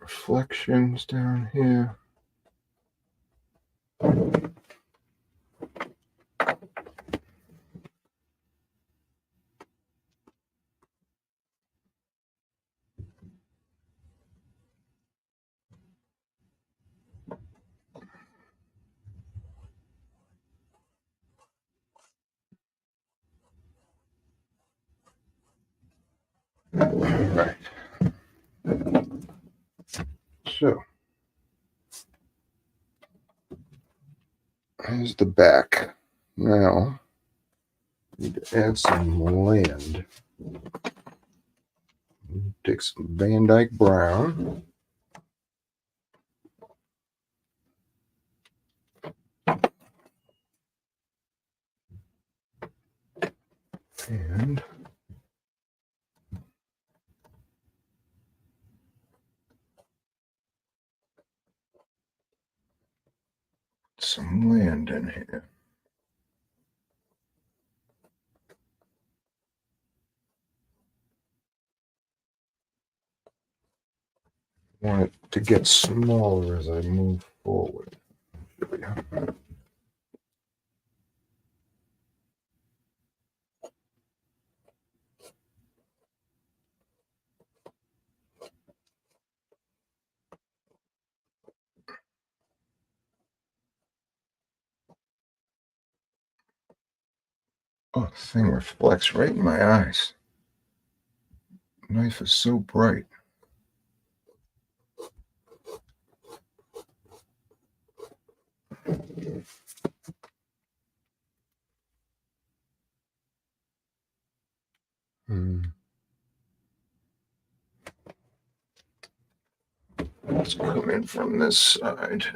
Reflections down here. All right. So here's the back. Now, need to add some land. Take some Van Dyke Brown. And some land in here. Want it to get smaller as I move forward. There we go. Oh, the thing reflects right in my eyes. The knife is so bright. Let's come in from this side.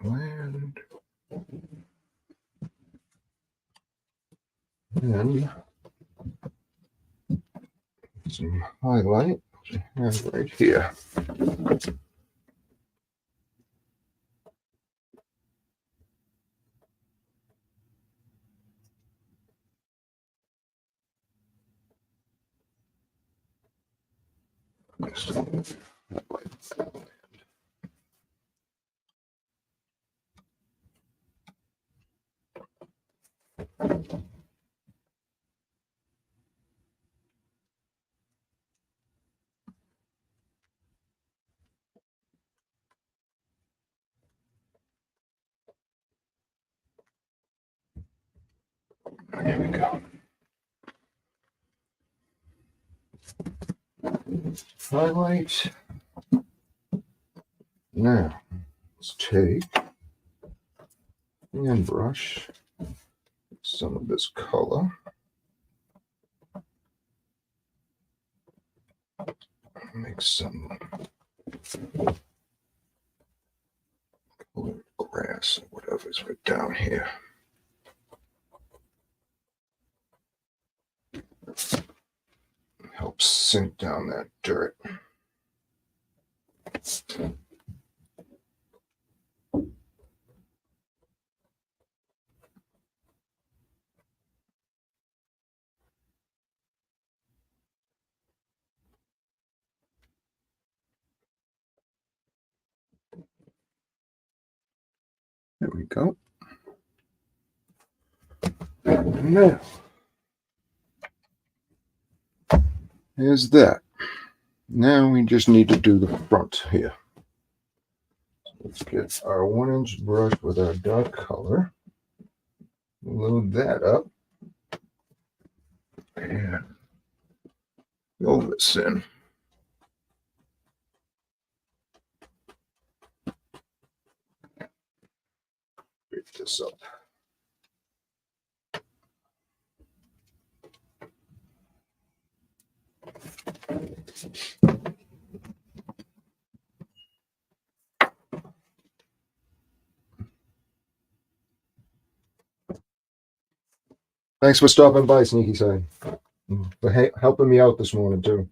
Land. And some highlight, which I have right here. Here we go. Highlight. Now, let's take and brush some of this color. Make some colored grass or whatever's right down here. Helps sink down that dirt. There we go. Now, here's that. Now we just need to do the front here. Let's get our 1-inch brush with our dark color. Load that up. And fill this in. Pick this up. Thanks for stopping by, Sneaky Side. For helping me out this morning, too.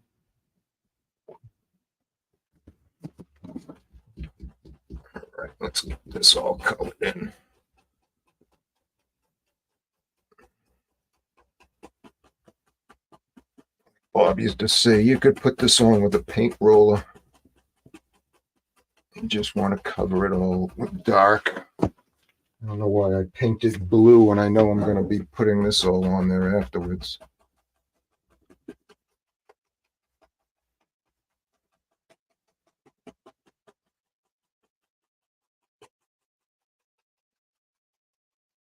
All right, let's get this all colored in. Bob used to say you could put this on with a paint roller. You just want to cover it all with dark. I don't know why I painted blue when I know I'm going to be putting this all on there afterwards.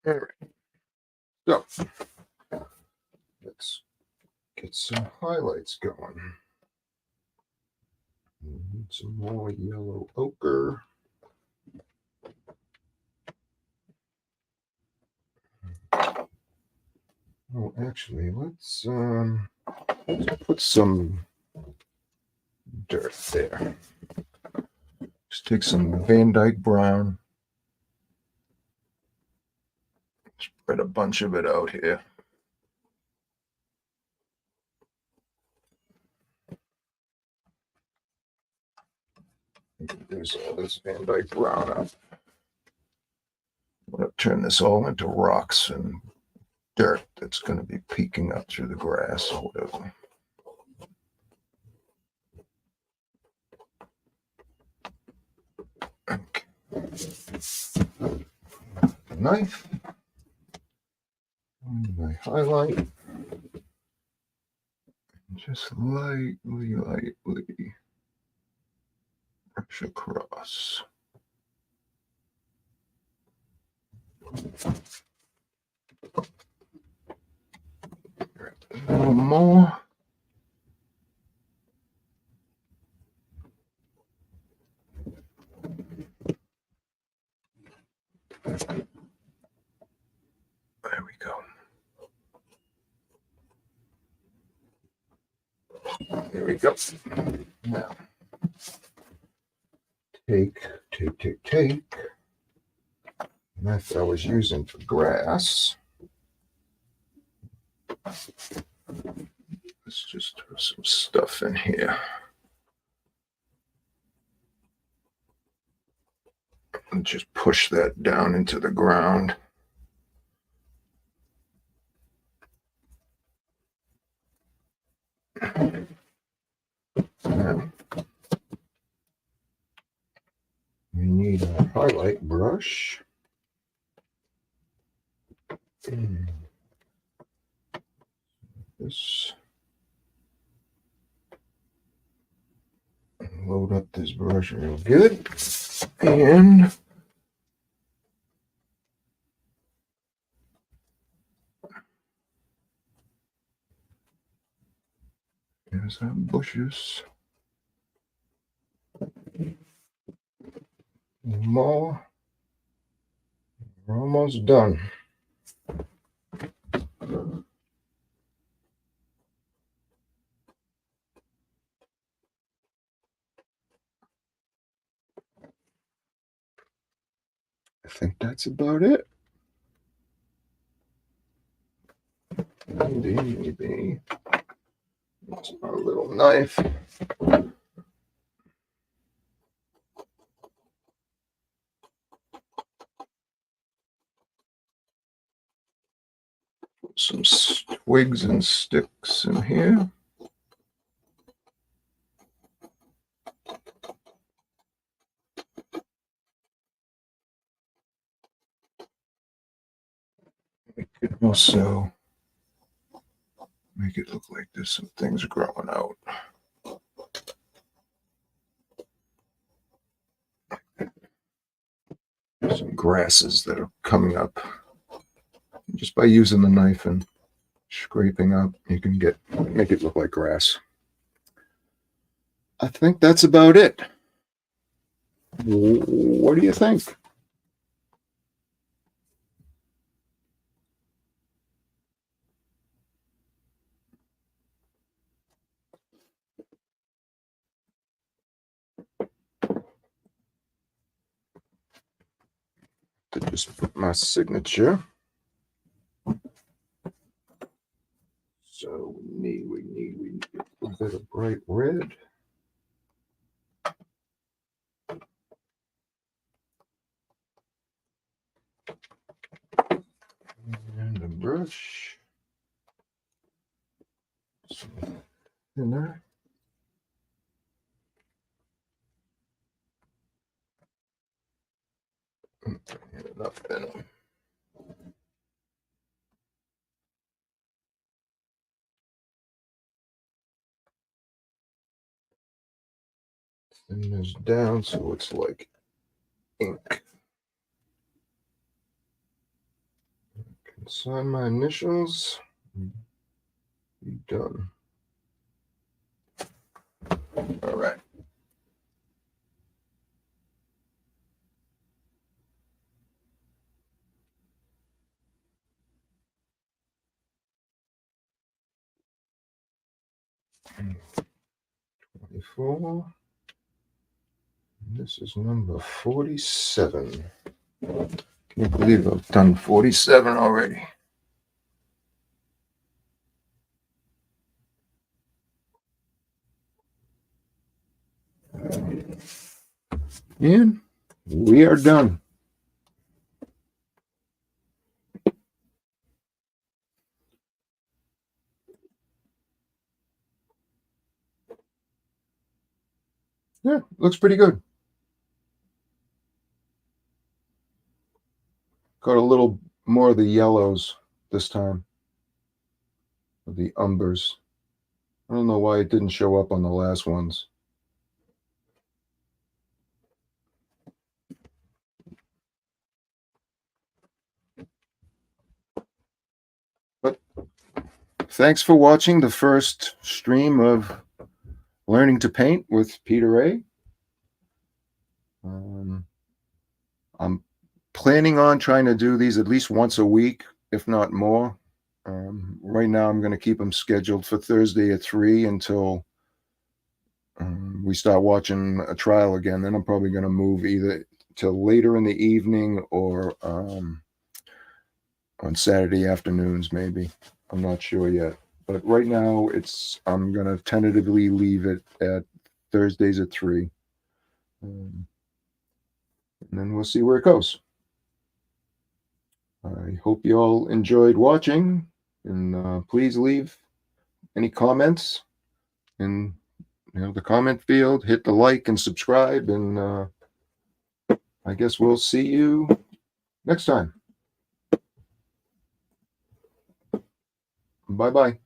All right. So, let's get some highlights going. Some more yellow ochre. Oh, actually, let's put some dirt there. Just take some Van Dyke brown. Spread a bunch of it out here. There's all this Van Dyke brown up. I'm going to turn this all into rocks and dirt that's going to be peeking up through the grass or whatever. Okay. Knife. And my highlight. Just lightly brush across. A little more. There we go. There we go. Now, take. The knife I was using for grass. Let's just throw some stuff in here. And just push that down into the ground. Now, we need a highlight brush. This. Load up this brush real good. And there's our bushes. More. We're almost done. I think that's about it. Maybe. That's our little knife. Put some twigs and sticks in here. We Also, make it look like there's some things growing out. Some grasses that are coming up. Just by using the knife and scraping up, you can make it look like grass. I think that's about it. What do you think? To just put my signature. So we need a bit of bright red. And a brush. In there. Enough venom. Thin this down so it's like ink. Can sign my initials. Be done. All right. And 24. This is number 47. Can't believe I've done 47 already. And we are done. Yeah, looks pretty good. Got a little more of the yellows this time. The umbers. I don't know why it didn't show up on the last ones. But thanks for watching the first stream of Learning to Paint with Peter A. I'm planning on trying to do these at least once a week, if not more. Right now, I'm going to keep them scheduled for Thursday at 3 until we start watching a trial again. Then I'm probably going to move either till later in the evening or on Saturday afternoons, maybe. I'm not sure yet. But right now, I'm going to tentatively leave it at Thursdays at 3. And then we'll see where it goes. I hope you all enjoyed watching, and please leave any comments in the comment field. Hit the like and subscribe, and I guess we'll see you next time. Bye-bye.